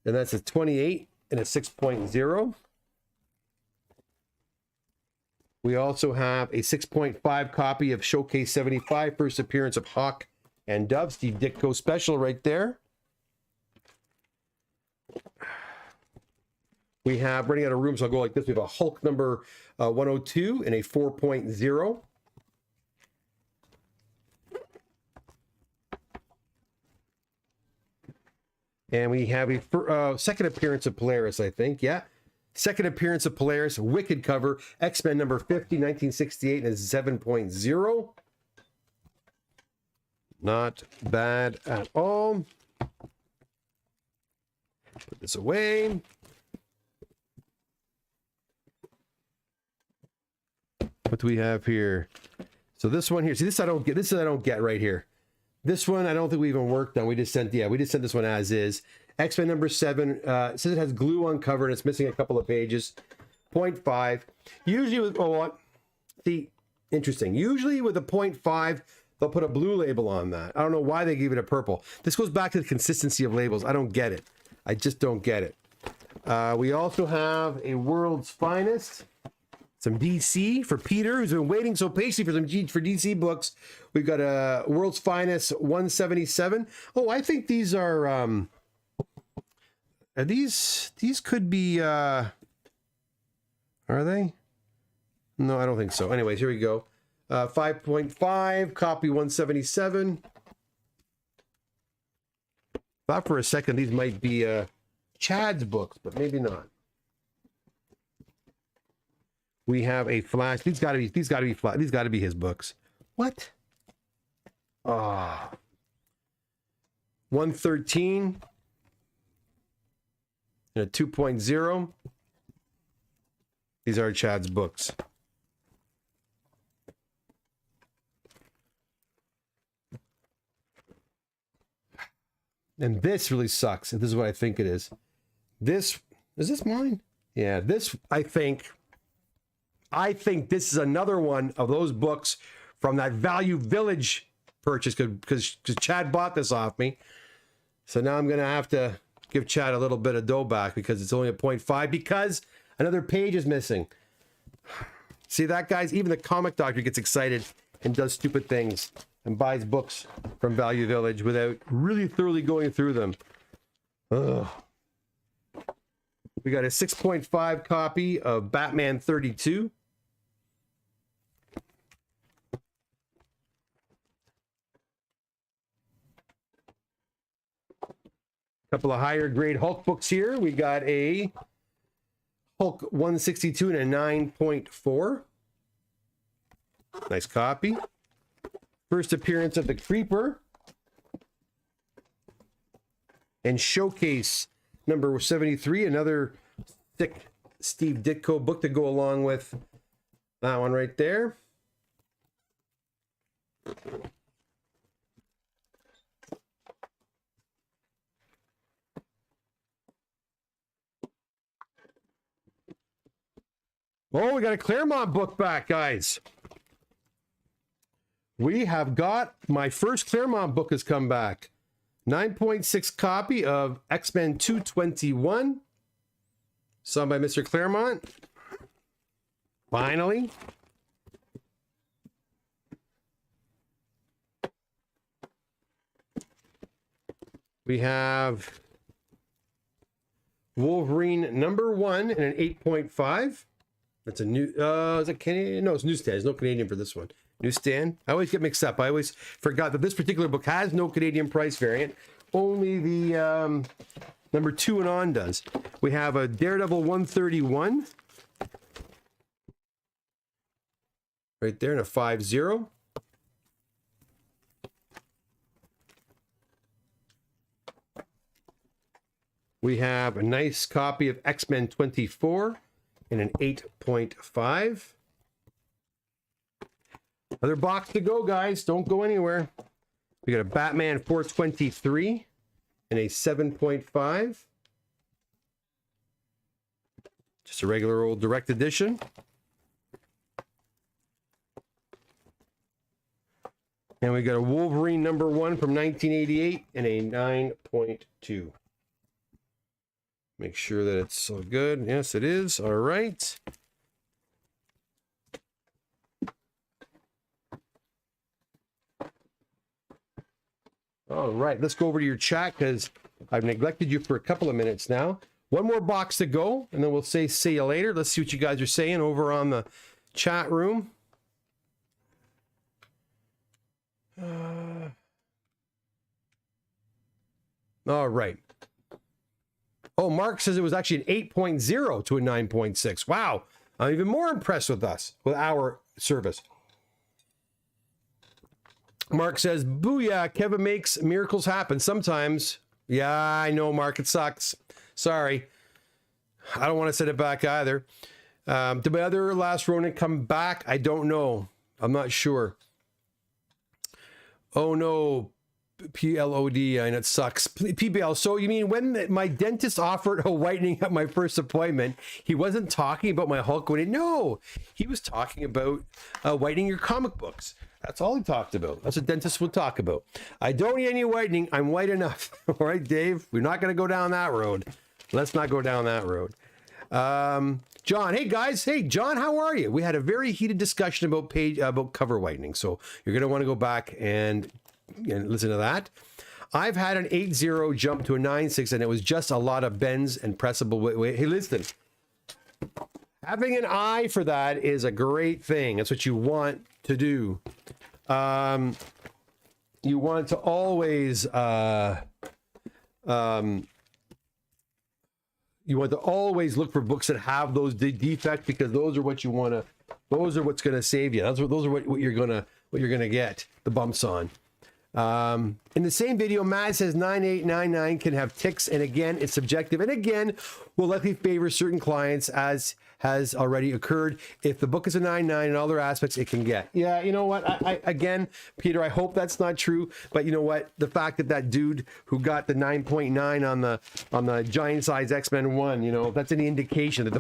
And that's a 28 and a 6.0. We also have a 6.5 copy of Showcase 75, first appearance of Hawk and Dove. Steve Ditko special right there. We have, running out of room, so I'll go like this. We have a Hulk number 102 and a 4.0. And we have a second appearance of Polaris, I think. Yeah. Second appearance of Polaris, wicked cover. X-Men number 50, 1968, and a 7.0. Not bad at all. Put this away. What do we have here? So this one here, see, this I don't get. This I don't get right here. This one I don't think we even worked on. We just sent this one as is. X-Men number 7. It says it has glue on cover and it's missing a couple of pages. 0.5. Usually with interesting. Usually with a 0.5, they'll put a blue label on that. I don't know why they gave it a purple. This goes back to the consistency of labels. I don't get it. I just don't get it. We also have a World's Finest, some DC for Peter, who's been waiting so patiently for DC books. We've got a World's Finest 177. Oh, I think these are these could be, are they? No, I don't think so. Anyways, here we go. 5.5, copy 177. Thought for a second these might be Chad's books, but maybe not. We have a flash. These got to be flat. These got to be his books. What? Ah. 113 and a 2.0. These are Chad's books. And this really sucks. This is what I think it is. This, is this mine? Yeah, this, I think this is another one of those books from that Value Village purchase because Chad bought this off me. So now I'm going to have to give Chad a little bit of dough back because it's only a 0.5 because another page is missing. See that, guys? Even the comic doctor gets excited and does stupid things and buys books from Value Village without really thoroughly going through them. Ugh. We got a 6.5 copy of Batman 32. Couple of higher grade Hulk books here. We got a Hulk 162 and a 9.4. Nice copy. First appearance of the Creeper. And Showcase number 73. Another thick Steve Ditko book to go along with that one right there. Oh, we got a Claremont book back, guys. We have got my first Claremont book has come back. 9.6 copy of X-Men 221. Signed by Mr. Claremont. Finally. We have Wolverine number 1 and an 8.5. That's a new, is it Canadian? No, it's newsstand. There's no Canadian for this one. Newsstand. I always get mixed up. I always forgot that this particular book has no Canadian price variant. Only the number 2 and on does. We have a Daredevil 131. Right there in a 5.0. We have a nice copy of X-Men 24 in an 8.5. Another box to go, guys. Don't go anywhere. We got a Batman 423 in a 7.5. Just a regular old direct edition. And we got a Wolverine number 1 from 1988 in a 9.2. Make sure that it's so good. Yes, it is. All right. All right, let's go over to your chat because I've neglected you for a couple of minutes now. One more box to go, and then we'll say see you later. Let's see what you guys are saying over on the chat room. All right. Oh, Mark says it was actually an 8.0 to a 9.6. Wow. I'm even more impressed with us, with our service. Mark says, booyah, Kevin makes miracles happen sometimes. Yeah, I know, Mark, it sucks. Sorry. I don't want to send it back either. Did my other Last Ronin come back? I don't know. I'm not sure. Oh, no. PLOD, and it sucks. PBL. So you mean when my dentist offered a whitening at my first appointment, he wasn't talking about my Hulk whitening? No, he was talking about whitening your comic books. That's all he talked about. That's what dentists would talk about. I don't need any whitening. I'm white enough. All right, Dave, we're not going to go down that road. Let's not go down that road. John, hey guys. Hey, John, how are you? We had a very heated discussion about cover whitening. So you're going to want to go back and listen to that. I've had an 8.0 jump to a 9.6 and it was just a lot of bends and pressable. Hey, listen. Having an eye for that is a great thing. That's what you want to do. You want to always look for books that have those defects, because those are what you want to. Those are what's going to save you. Those are what you're gonna get the bumps on. In the same video, Matt says 9899 can have ticks, and again, it's subjective, and again, will likely favor certain clients, as has already occurred. If the book is a 9.9 in all their aspects, it can get. Yeah, you know what? I again, Peter, I hope that's not true, but you know what? The fact that dude who got the 9.9 on the giant size X-Men 1, you know, that's any indication that the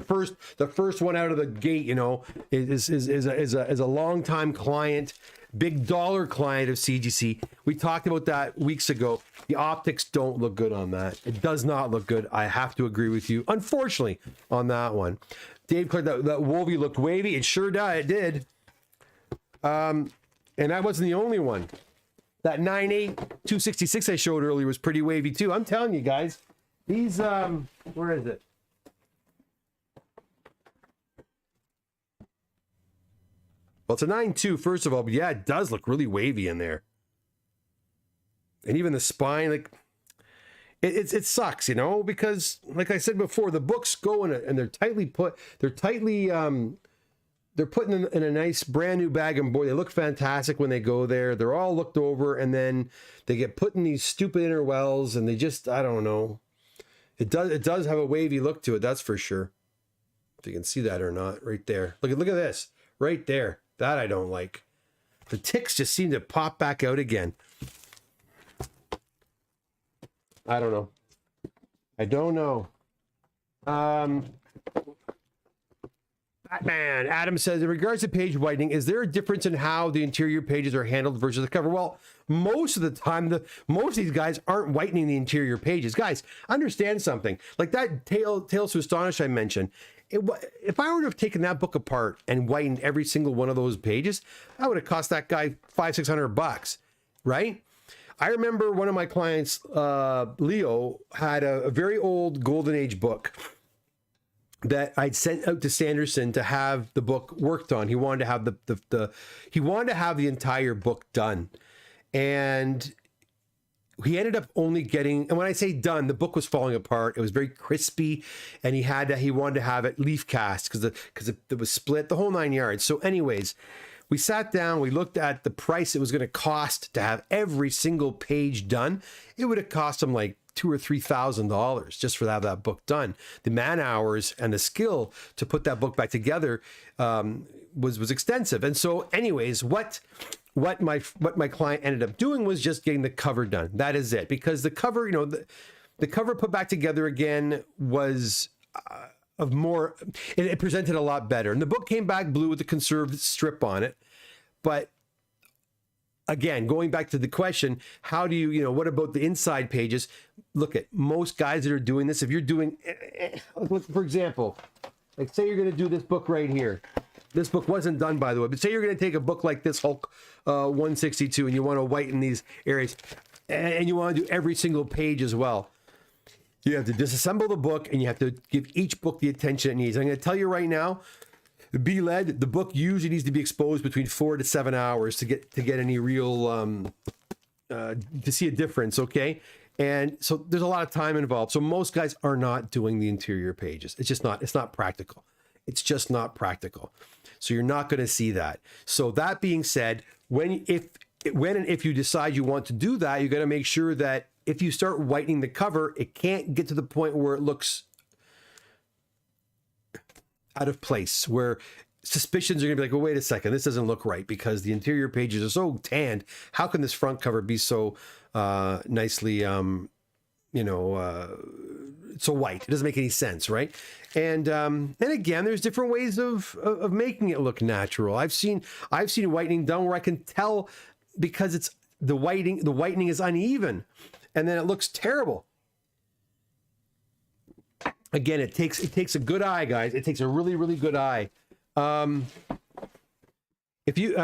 first one out of the gate, you know, is a long time client. Big dollar client of CGC. We talked about that weeks ago. The optics don't look good on that. It does not look good. I have to agree with you, unfortunately, on that one. Dave Clark, that Wolvie looked wavy. It sure did. And I wasn't the only one. That 9.8 266 I showed earlier was pretty wavy too. I'm telling you guys, these where is it? Well, it's a 9.2, first of all, but yeah, it does look really wavy in there. And even the spine, like, it sucks, you know, because, like I said before, the books go in and they're tightly put, they're put in a nice brand new bag, and boy, they look fantastic when they go there. They're all looked over, and then they get put in these stupid inner wells, and they just, I don't know. It does have a wavy look to it, that's for sure. If you can see that or not, right there. Look at this, right there. That I don't like. The ticks just seem to pop back out again. I don't know. Batman. Adam says, in regards to page whitening, is there a difference in how the interior pages are handled versus the cover? Well, most of the time, most of these guys aren't whitening the interior pages. Guys, understand something. Like that Tales to Astonish I mentioned. If I were to have taken that book apart and whitened every single one of those pages, that would have cost that guy $500-600, right? I remember one of my clients, Leo, had a very old Golden Age book that I'd sent out to Sanderson to have the book worked on. He wanted to have the entire book done, and he ended up only getting, and when I say done, the book was falling apart. It was very crispy, and he wanted to have it leaf cast because it was split, the whole 9 yards. So anyways, we sat down, we looked at the price it was going to cost to have every single page done. It would have cost him like $2,000 or $3,000 just for that book done. The man hours and the skill to put that book back together was extensive. And so anyways, what my client ended up doing was just getting the cover done. That is it. Because the cover, you know, the cover put back together again was it presented a lot better. And the book came back blue with the conserved strip on it. But again, going back to the question, how do you know, what about the inside pages? Look at most guys that are doing this. If you're doing, for example, like say you're going to do this book right here. This book wasn't done, by the way, but say you're going to take a book like this Hulk 162 and you want to whiten these areas and you want to do every single page as well. You have to disassemble the book and you have to give each book the attention it needs. I'm going to tell you right now, the BLed, the book usually needs to be exposed between 4 to 7 hours to get any real, to see a difference, okay? And so there's a lot of time involved. So most guys are not doing the interior pages. It's just not, it's not practical. It's just not practical. So you're not going to see that. So that being said, when and if you decide you want to do that, you got to make sure that if you start whitening the cover, it can't get to the point where it looks out of place, where suspicions are going to be like, well, wait a second, this doesn't look right because the interior pages are so tanned. How can this front cover be so nicely, it's a white. It doesn't make any sense, right? And again, there's different ways of making it look natural. I've seen whitening done where I can tell because it's the whitening is uneven, and then it looks terrible. Again, it takes a good eye, guys. It takes a really, really good eye. If you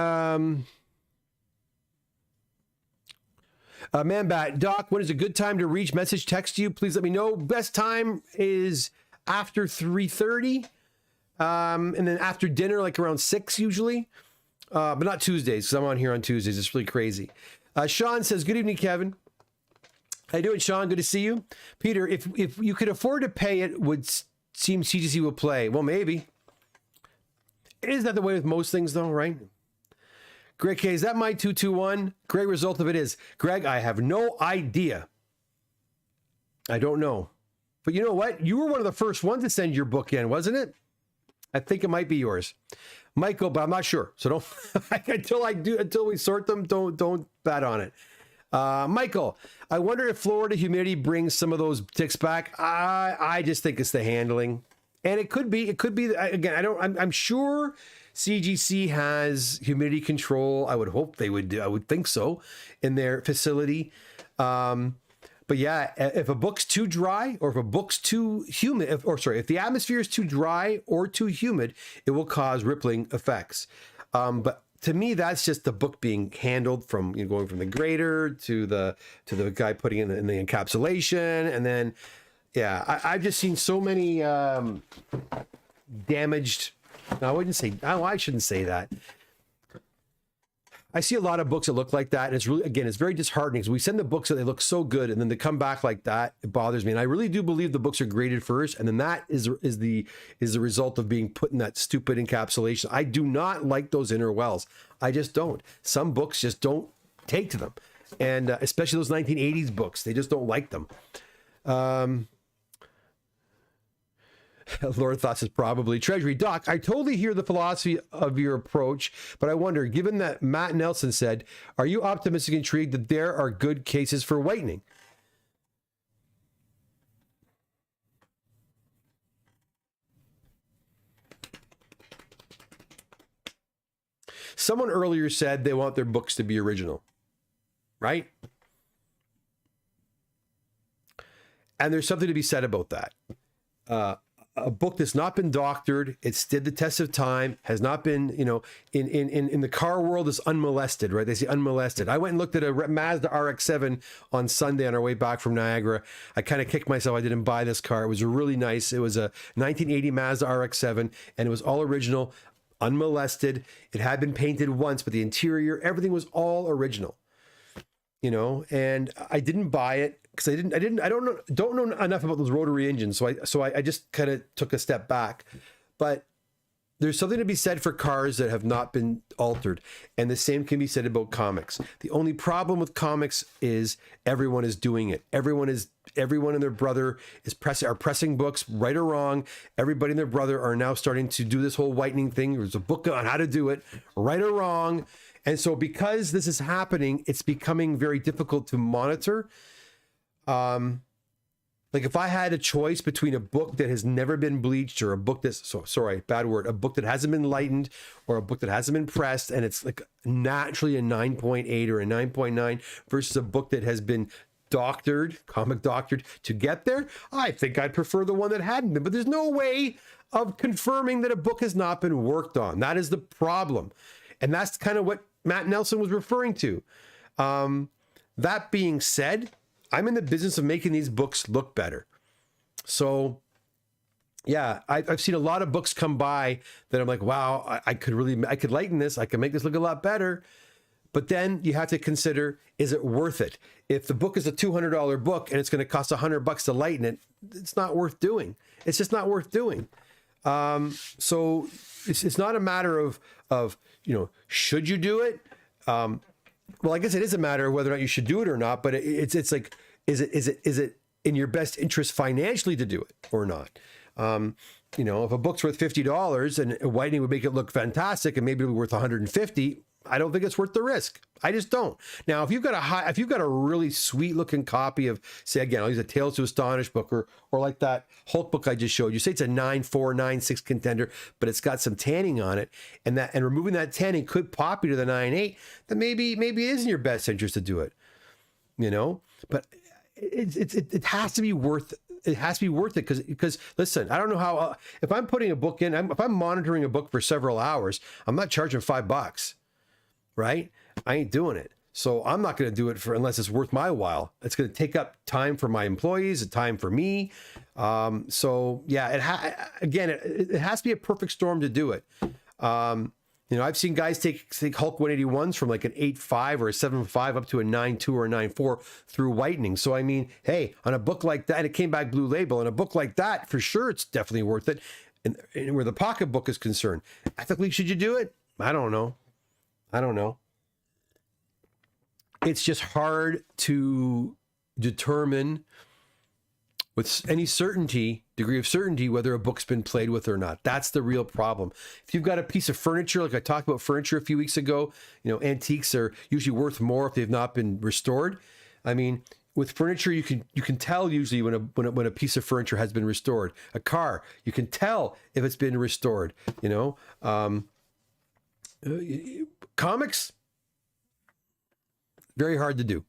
Man-Bat, Doc, when is a good time to reach message text you? Please let me know. Best time is after 3:30, and then after dinner, like around 6 usually, but not Tuesdays because I'm on here on Tuesdays. It's really crazy. Sean says, good evening, Kevin. How you doing, Sean? Good to see you. Peter, if you could afford to pay it, would seem CGC will play. Well, maybe. Isn't that the way with most things, though, right? Greg K, is that my 221? Great result of it is. Greg, I have no idea. I don't know. But you know what? You were one of the first ones to send your book in, wasn't it? I think it might be yours. Michael, but I'm not sure. So don't until we sort them, don't bet on it. Michael, I wonder if Florida humidity brings some of those ticks back. I just think it's the handling. And it could be again, I'm sure CGC has humidity control. I would hope they would do. I would think so in their facility. But yeah, if a book's too dry or if a book's too humid, if the atmosphere is too dry or too humid, it will cause rippling effects. But to me, that's just the book being handled from going from the grader to the guy putting in the encapsulation, and then I've just seen so many damaged. No, I wouldn't say. Oh, I shouldn't say that. I see a lot of books that look like that, and it's really, again, it's very disheartening because we send the books that they look so good, and then they come back like that. It bothers me, and I really do believe the books are graded first, and then that is the result of being put in that stupid encapsulation. I do not like those inner wells. I just don't. Some books just don't take to them, and especially those 1980s books, they just don't like them. Lord Thoughts is probably Treasury. Doc, I totally hear the philosophy of your approach, but I wonder, given that Matt Nelson said, are you optimistic and intrigued that there are good cases for whitening? Someone earlier said they want their books to be original, right? And there's something to be said about that. A book that's not been doctored, it's stood the test of time, has not been, in the car world is unmolested, right? They say unmolested. I went and looked at a Mazda RX-7 on Sunday on our way back from Niagara. I kind of kicked myself. I didn't buy this car. It was really nice. It was a 1980 Mazda RX-7, and it was all original, unmolested. It had been painted once, but the interior, everything was all original, and I didn't buy it. Because I don't know enough about those rotary engines, so I just kind of took a step back. But there's something to be said for cars that have not been altered, and the same can be said about comics. The only problem with comics is everyone is doing it. Everyone and their brother are pressing books, right or wrong. Everybody and their brother are now starting to do this whole whitening thing. There's a book on how to do it, right or wrong. And so because this is happening, it's becoming very difficult to monitor. Like if I had a choice between a book that has never been bleached or a book that's, a book that hasn't been lightened or a book that hasn't been pressed and it's like naturally a 9.8 or a 9.9 versus a book that has been comic doctored to get there, I think I'd prefer the one that hadn't been. But there's no way of confirming that a book has not been worked on. That is the problem. And that's kind of what Matt Nelson was referring to. That being said, I'm in the business of making these books look better. So yeah, I've seen a lot of books come by that I'm like, wow, I could lighten this. I could make this look a lot better. But then you have to consider, is it worth it? If the book is a $200 book and it's going to cost $100 to lighten it, it's not worth doing. It's just not worth doing. So it's not a matter of, should you do it? Well, I guess it is a matter of whether or not you should do it or not, but it's like, is it in your best interest financially to do it or not? If a book's worth $50 and whitening would make it look fantastic and maybe it'll be worth $150, I don't think it's worth the risk. I just don't. Now, if you've got a really sweet looking copy of, say again, I'll use a Tales to Astonish book or like that Hulk book I just showed you, say it's a 9.4, 9.6 contender, but it's got some tanning on it, and removing that tanning could pop you to the 9.8, then maybe it is in your best interest to do it, you know. But it has to be worth it because listen, I don't know how if I'm putting a book in, if I'm monitoring a book for several hours, I'm not charging $5, right? I ain't doing it. So I'm not going to do it unless it's worth my while. It's going to take up time for my employees, time for me. So yeah, it has to be a perfect storm to do it. You know, I've seen guys take Hulk 181s from like an 8.5 or a 7.5 up to a 9.2 or a 9.4 through whitening. So, I mean, hey, on a book like that, and it came back blue label, on a book like that, for sure, it's definitely worth it. And where the pocketbook is concerned, ethically, should you do it? I don't know. It's just hard to determine with any degree of certainty, whether a book's been played with or not. That's the real problem. If you've got a piece of furniture, like I talked about furniture a few weeks ago, you know, antiques are usually worth more if they've not been restored. I mean, with furniture, you can tell usually when a piece of furniture has been restored. A car, you can tell if it's been restored. You know, comics, very hard to do.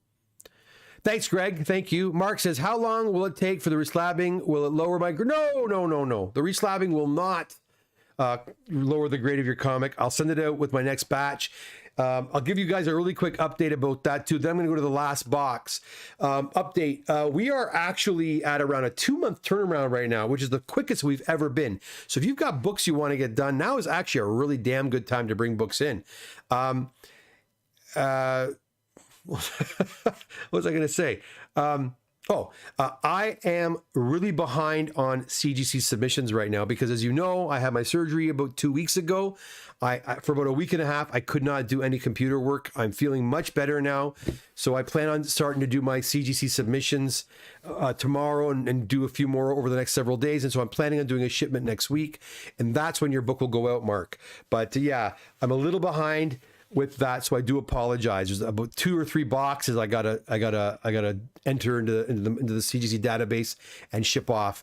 Thanks, Greg. Thank you. Mark says, how long will it take for the reslabbing? Will it lower my grade? No. The reslabbing will not lower the grade of your comic. I'll send it out with my next batch. I'll give you guys a really quick update about that too. Then I'm going to go to the last box. Update. We are actually at around a 2-month turnaround right now, which is the quickest we've ever been. So if you've got books you want to get done, now is actually a really damn good time to bring books in. What was I going to say? I am really behind on CGC submissions right now because, as you know, I had my surgery about 2 weeks ago. For about a week and a half, I could not do any computer work. I'm feeling much better now. So I plan on starting to do my CGC submissions tomorrow and do a few more over the next several days. And so I'm planning on doing a shipment next week. And that's when your book will go out, Mark. But yeah, I'm a little behind with that, so I do apologize. There's about 2 or 3 boxes I gotta enter into the CGC database and ship off.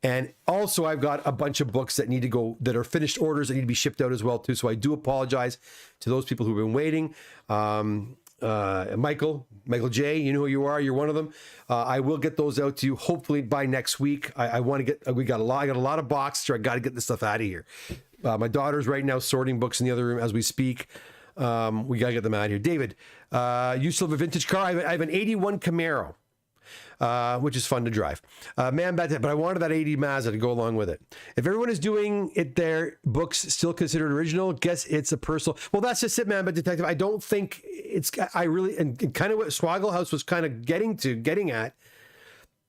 And also I've got a bunch of books that need to go, that are finished orders that need to be shipped out as well too. So I do apologize to those people who've been waiting. Michael J, you know who you are. You're one of them. I will get those out to you hopefully by next week. I want to get. I got a lot of boxes. So I got to get this stuff out of here. My daughter's right now sorting books in the other room as we speak. We gotta get them out of here. David, you still have a vintage car? I have an 81 Camaro, which is fun to drive. Man, but I wanted that 80 Mazda to go along with it. If everyone is doing it, their books still considered original, guess it's a personal. Well, that's just it, man. But detective, I don't think it's. I really and kind of what Swaggle House was kind of getting at.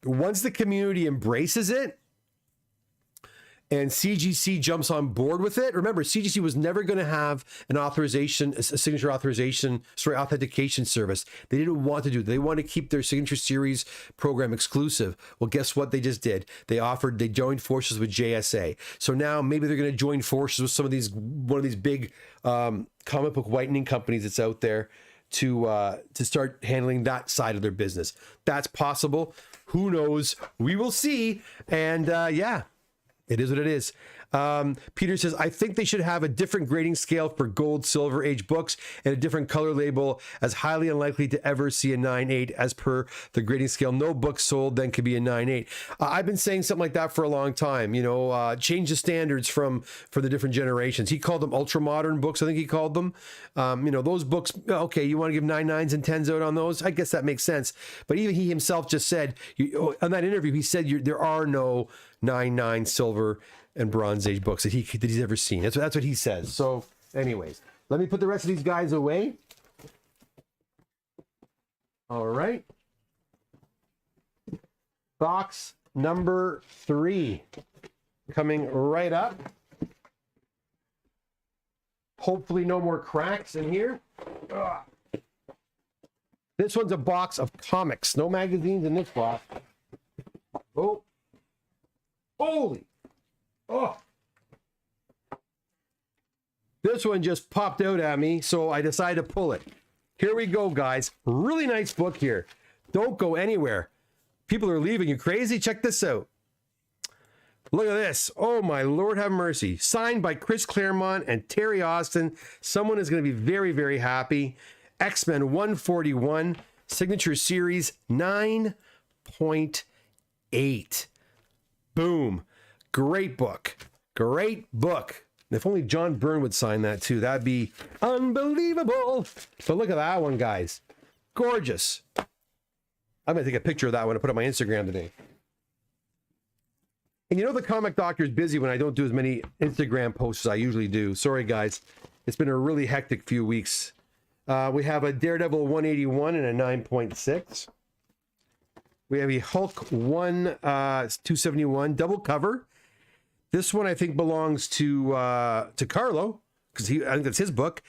Once the community embraces it, and CGC jumps on board with it. Remember, CGC was never going to have an authentication service. They didn't want to do it. They want to keep their signature series program exclusive. Well, guess what they just did? They joined forces with JSA. So now maybe they're going to join forces with one of these big comic book whitening companies that's out there to start handling that side of their business. That's possible. Who knows? We will see. And yeah. It is what it is. Peter says, I think they should have a different grading scale for gold, silver age books and a different color label, as highly unlikely to ever see a 9.8 as per the grading scale. No book sold then could be a 9.8. I've been saying something like that for a long time. You know, change the standards for the different generations. He called them ultra modern books, I think he called them. You know, those books, okay, you want to give 9 9s and 10s out on those? I guess that makes sense. But even he himself just said, on that interview, he said there are no 9.9 silver and bronze age books that he's ever seen. That's what he says. So anyways, let me put the rest of these guys away. All right. Box number 3 coming right up. Hopefully no more cracks in here. Ugh. This one's a box of comics. No magazines in this box. Oh. Holy. Oh. This one just popped out at me, so I decided to pull it. Here we go, guys. Really nice book here. Don't go anywhere. People are leaving. You crazy? Check this out. Look at this. Oh, my Lord have mercy. Signed by Chris Claremont and Terry Austin. Someone is going to be very, very happy. X-Men 141, Signature Series 9.8. Boom. Great book. Great book. If only John Byrne would sign that too. That'd be unbelievable. But look at that one, guys. Gorgeous. I'm going to take a picture of that one and put it on my Instagram today. And you know the Comic Doctor is busy when I don't do as many Instagram posts as I usually do. Sorry, guys. It's been a really hectic few weeks. We have a Daredevil 181 and a 9.6. We have a Hulk 271 double cover. This one I think belongs to Carlo, because I think that's his book.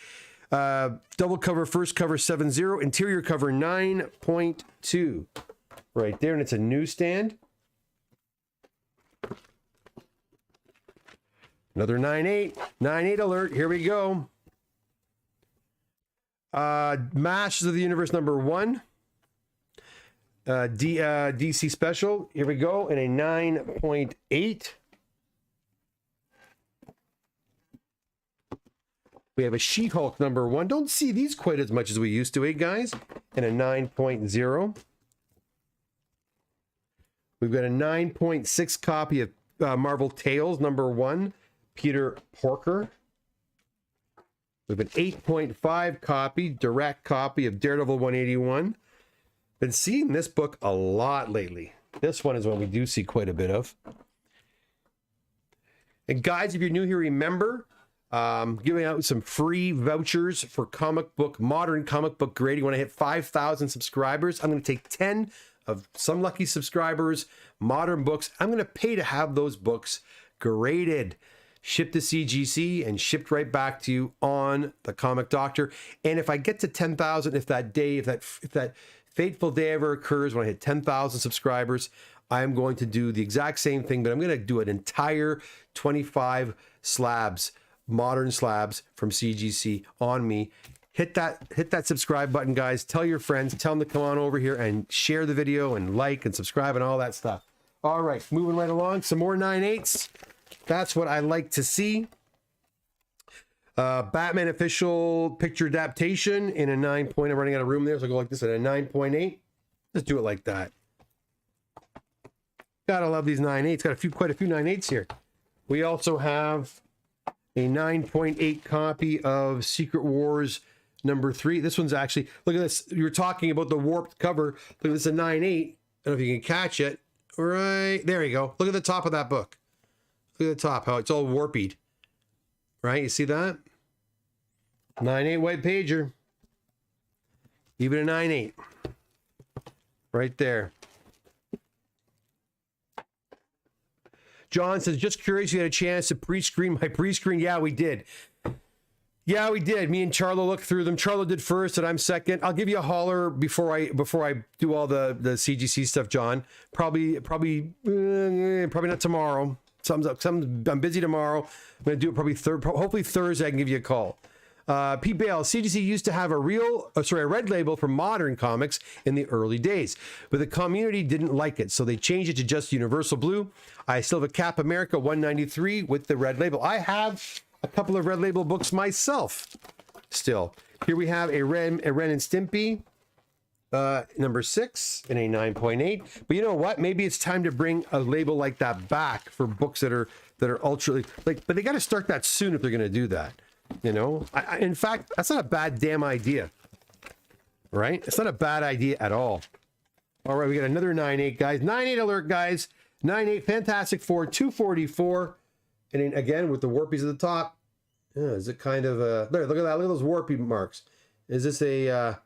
Double cover, first cover 7.0, interior cover 9.2. Right there, and it's a newsstand. Another 9.8. 9.8 alert. Here we go. Masters of the Universe #1. DC Special. Here we go. And a 9.8. We have a She-Hulk #1. Don't see these quite as much as we used to, guys? And a 9.0. We've got a 9.6 copy of Marvel Tales #1. Peter Porker. We have an 8.5 copy, direct copy of Daredevil 181. Been seeing this book a lot lately. This one is one we do see quite a bit of. And guys, if you're new here, remember, giving out some free vouchers for modern comic book grading. When I hit 5,000 subscribers, I'm going to take 10 of some lucky subscribers, modern books. I'm going to pay to have those books graded, shipped to CGC, and shipped right back to you on the Comic Doctor. And if I get to 10,000, if that fateful day ever occurs when I hit 10,000 subscribers, I'm going to do the exact same thing, but I'm going to do an entire 25 slabs, modern slabs from CGC on me. Hit that subscribe button, guys. Tell your friends, tell them to come on over here and share the video and like and subscribe and all that stuff. All right, moving right along. Some more 9.8s. That's what I like to see. Batman official picture adaptation in a 9. I'm running out of room there, so I go like this at a 9.8. Let's do it like that. Gotta love these 9.8s. Got quite a few 9.8s here. We also have a 9.8 copy of Secret Wars #3. This one's actually, look at this. You were talking about the warped cover. Look at this, a 9.8. I don't know if you can catch it. Right there you go. Look at the top of that book. Look at the top, how it's all warped. Right, you see that? 9.8 white pager. Even a 9.8. Right there. John says, just curious, you had a chance to pre-screen my pre-screen. Yeah, we did. Yeah, we did. Me and Charlo looked through them. Charlo did first, and I'm second. I'll give you a holler before I do all the CGC stuff, John. Probably not tomorrow. I'm busy tomorrow. I'm gonna do it probably hopefully Thursday. I can give you a call. Pete Bale, CGC used to have a red label for modern comics in the early days, but the community didn't like it, so they changed it to just Universal Blue. I still have a Cap America 193 with the red label. I have a couple of red label books myself. Still, here we have a Ren and Stimpy #6 in a 9.8. But you know what? Maybe it's time to bring a label like that back for books that are ultra but they got to start that soon if they're going to do that. You know, in fact, that's not a bad damn idea, right? It's not a bad idea at all. All right, we got another 9.8, guys. 9.8 alert, guys. 9.8 Fantastic Four 244, and then again with the warpies at the top. Yeah, is it kind of there? Look at that. Look at those warpy marks. Is this a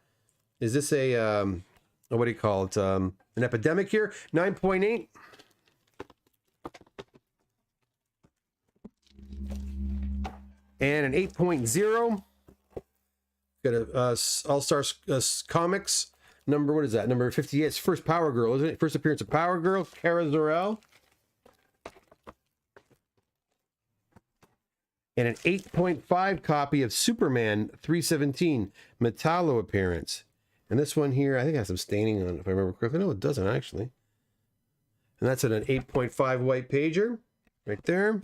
what do you call it? An epidemic here. 9.8. And an 8.0. Got a All-Star Comics what is that? Number 58. It's first Power Girl, isn't it? First appearance of Power Girl, Kara Zor-El. and an 8.5 copy of Superman 317 Metallo appearance. And this one here, I think has some staining on it, if I remember correctly. No, it doesn't actually. And that's at an 8.5 white pager right there.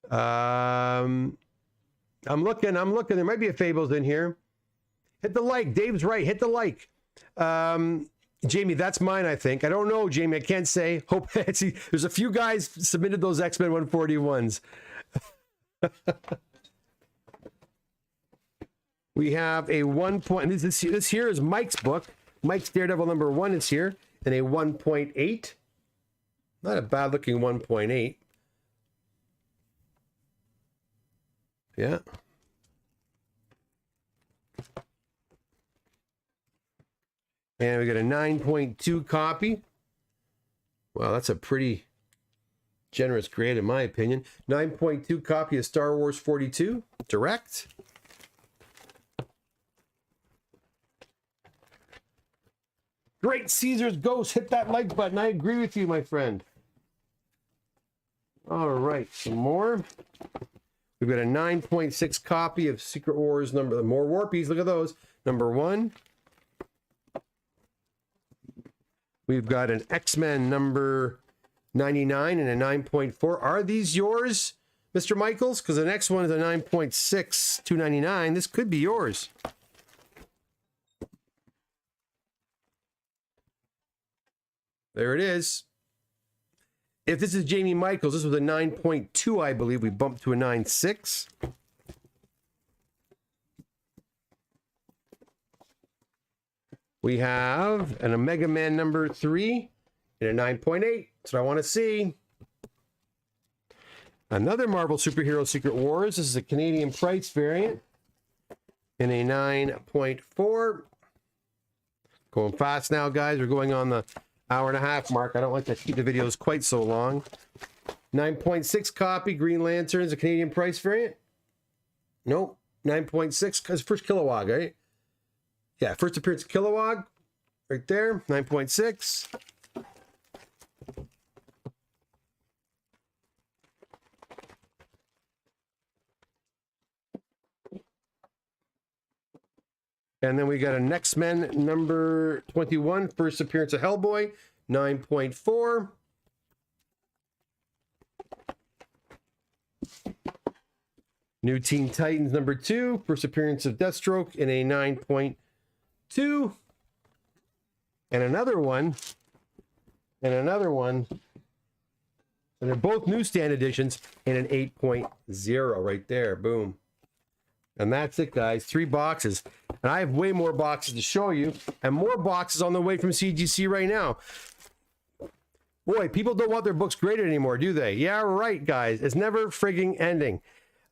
I'm looking. There might be a Fables in here. Hit the like. Dave's right. Hit the like. Jamie, that's mine, I think. I don't know, Jamie. I can't say. Hope see, there's a few guys submitted those X-Men 141s. We have a 1 point. This here is Mike's book. Mike's Daredevil number 1 is here, and a 1.8. Not a bad looking 1.8. Yeah. And we got a 9.2 copy. Wow, that's a pretty generous grade in my opinion. 9.2 copy of Star Wars 42 direct. Great Caesar's Ghost. Hit that like button. I agree with you, my friend. All right, some more. We've got a 9.6 copy of Secret Wars number. More Warpies. Look at those. Number 1. We've got an X-Men number 99 and a 9.4. Are these yours, Mr. Michaels? Because the next one is a 9.6, 299. This could be yours. There it is. If this is Jamie Michaels, this was a 9.2, I believe. We bumped to a 9.6. We have an Omega Man number 3 and a 9.8. That's what I want to see. Another Marvel Superhero Secret Wars. This is a Canadian price variant in a 9.4. Going fast now, guys. We're going on the hour-and-a-half mark. I don't like to keep the videos quite so long. 9.6 copy Green Lanterns, a Canadian price variant. Nope. 9.6 because first Kilowog, right? Yeah, first appearance of Kilowog, right there, 9.6. And then we got a X-Men number 21, first appearance of Hellboy, 9.4. New Teen Titans number 2, first appearance of Deathstroke in a 9.2. And another one. And they're both newsstand editions in an 8.0 right there. Boom. And that's it, guys. 3 boxes. And I have way more boxes to show you. And more boxes on the way from CGC right now. Boy, people don't want their books graded anymore, do they? Yeah, right, guys. It's never frigging ending.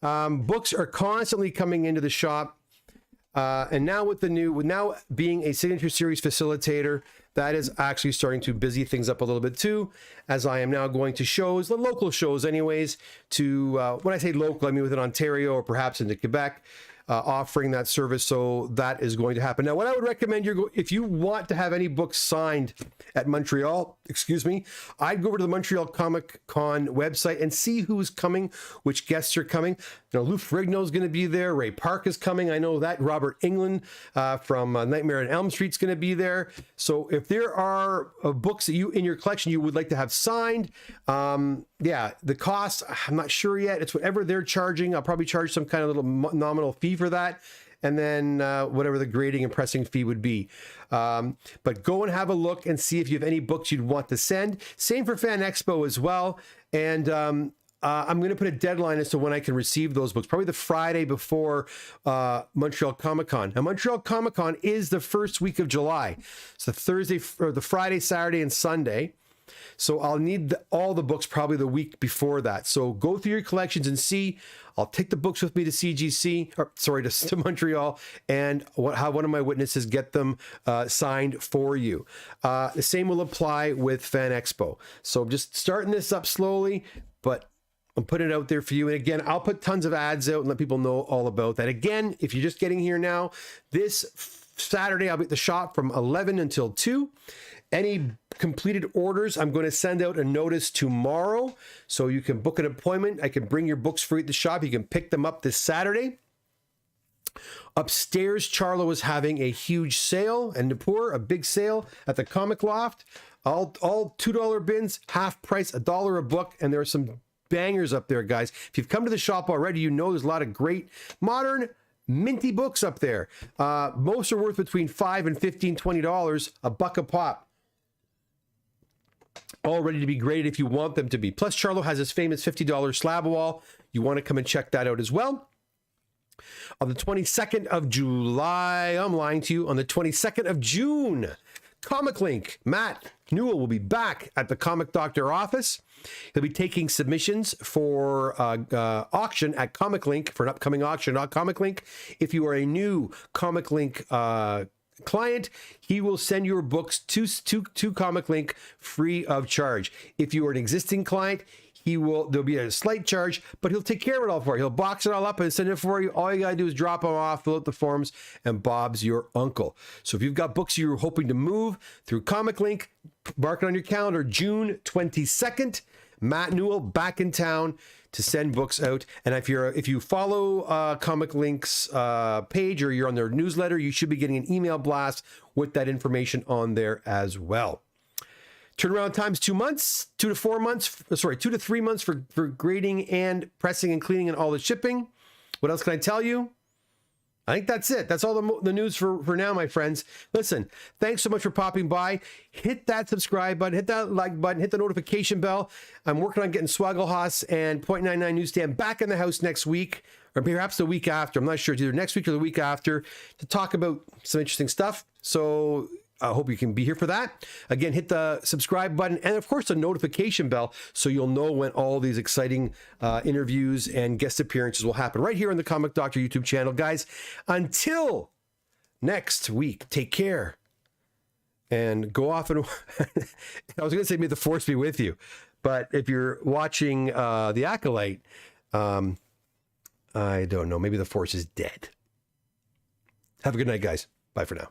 Books are constantly coming into the shop. And now with now being a Signature Series facilitator, that is actually starting to busy things up a little bit too, as I am now going to shows, the local shows anyways, to, when I say local, I mean within Ontario or perhaps into Quebec, offering that service. So that is going to happen. Now, what I would recommend if you want to have any books signed at Montreal, excuse me, I'd go over to the Montreal Comic Con website and see who's coming, which guests are coming. You know, Lou Ferrigno is going to be there. Ray Park is coming. I know that. Robert Englund from Nightmare on Elm Street is going to be there. So if there are books that in your collection you would like to have signed, yeah, the cost, I'm not sure yet. It's whatever they're charging. I'll probably charge some kind of little nominal fee for that. And then whatever the grading and pressing fee would be. But go and have a look and see if you have any books you'd want to send. Same for Fan Expo as well. And I'm going to put a deadline as to when I can receive those books. Probably the Friday before Montreal Comic Con. Now, Montreal Comic Con is the first week of July. So the Friday, Saturday, and Sunday. So I'll need all the books probably the week before that. So go through your collections and see. I'll take the books with me to CGC, or sorry, to Montreal, and have one of my witnesses get them signed for you. The same will apply with Fan Expo. So I'm just starting this up slowly, but I'm putting it out there for you. And again, I'll put tons of ads out and let people know all about that. Again, if you're just getting here now, this Saturday, I'll be at the shop from 11 until 2. Any completed orders, I'm going to send out a notice tomorrow, so you can book an appointment. I can bring your books for you at the shop. You can pick them up this Saturday. Upstairs, Charlo is having a huge sale, and Nipur, a big sale at the Comic Loft. All $2 bins, half price, $1 a book, and there are some bangers up there, guys. If you've come to the shop already, you know there's a lot of great modern minty books up there. Most are worth between $5 and $15, $20, a buck a pop. All ready to be graded if you want them to be. Plus, Charlo has his famous $50 slab wall. You want to come and check that out as well. On the 22nd of July, I'm lying to you, on the 22nd of June, Comic Link, Matt Newell will be back at the Comic Doctor office. He'll be taking submissions for auction at Comic Link, for an upcoming auction at Comic Link. If you are a new Comic Link client, he will send your books to Comic Link free of charge. If you are an existing client, there'll be a slight charge, but he'll take care of it all for you. He'll box it all up and send it for you. All you gotta do is drop them off, fill out the forms, and Bob's your uncle. So if you've got books you're hoping to move through Comic Link, mark it on your calendar, June 22nd, Matt Newell back in town to send books out. And if you follow Comic Link's page, or you're on their newsletter, you should be getting an email blast with that information on there as well. Turnaround time's 2 months, 2 to 3 months for grading and pressing and cleaning and all the shipping. What else can I tell you? I think that's it. That's all the news for now, my friends. Listen, thanks so much for popping by. Hit that subscribe button, hit that like button, hit the notification bell. I'm working on getting Swaggelhaus and .99 Newsstand back in the house next week, or perhaps the week after. I'm not sure. It's either next week or the week after, to talk about some interesting stuff. So I hope you can be here for that. Again, hit the subscribe button and, of course, the notification bell, so you'll know when all these exciting interviews and guest appearances will happen right here on the Comic Doctor YouTube channel. Guys, until next week, take care and go off and I was going to say, may the force be with you. But if you're watching The Acolyte, I don't know. Maybe the force is dead. Have a good night, guys. Bye for now.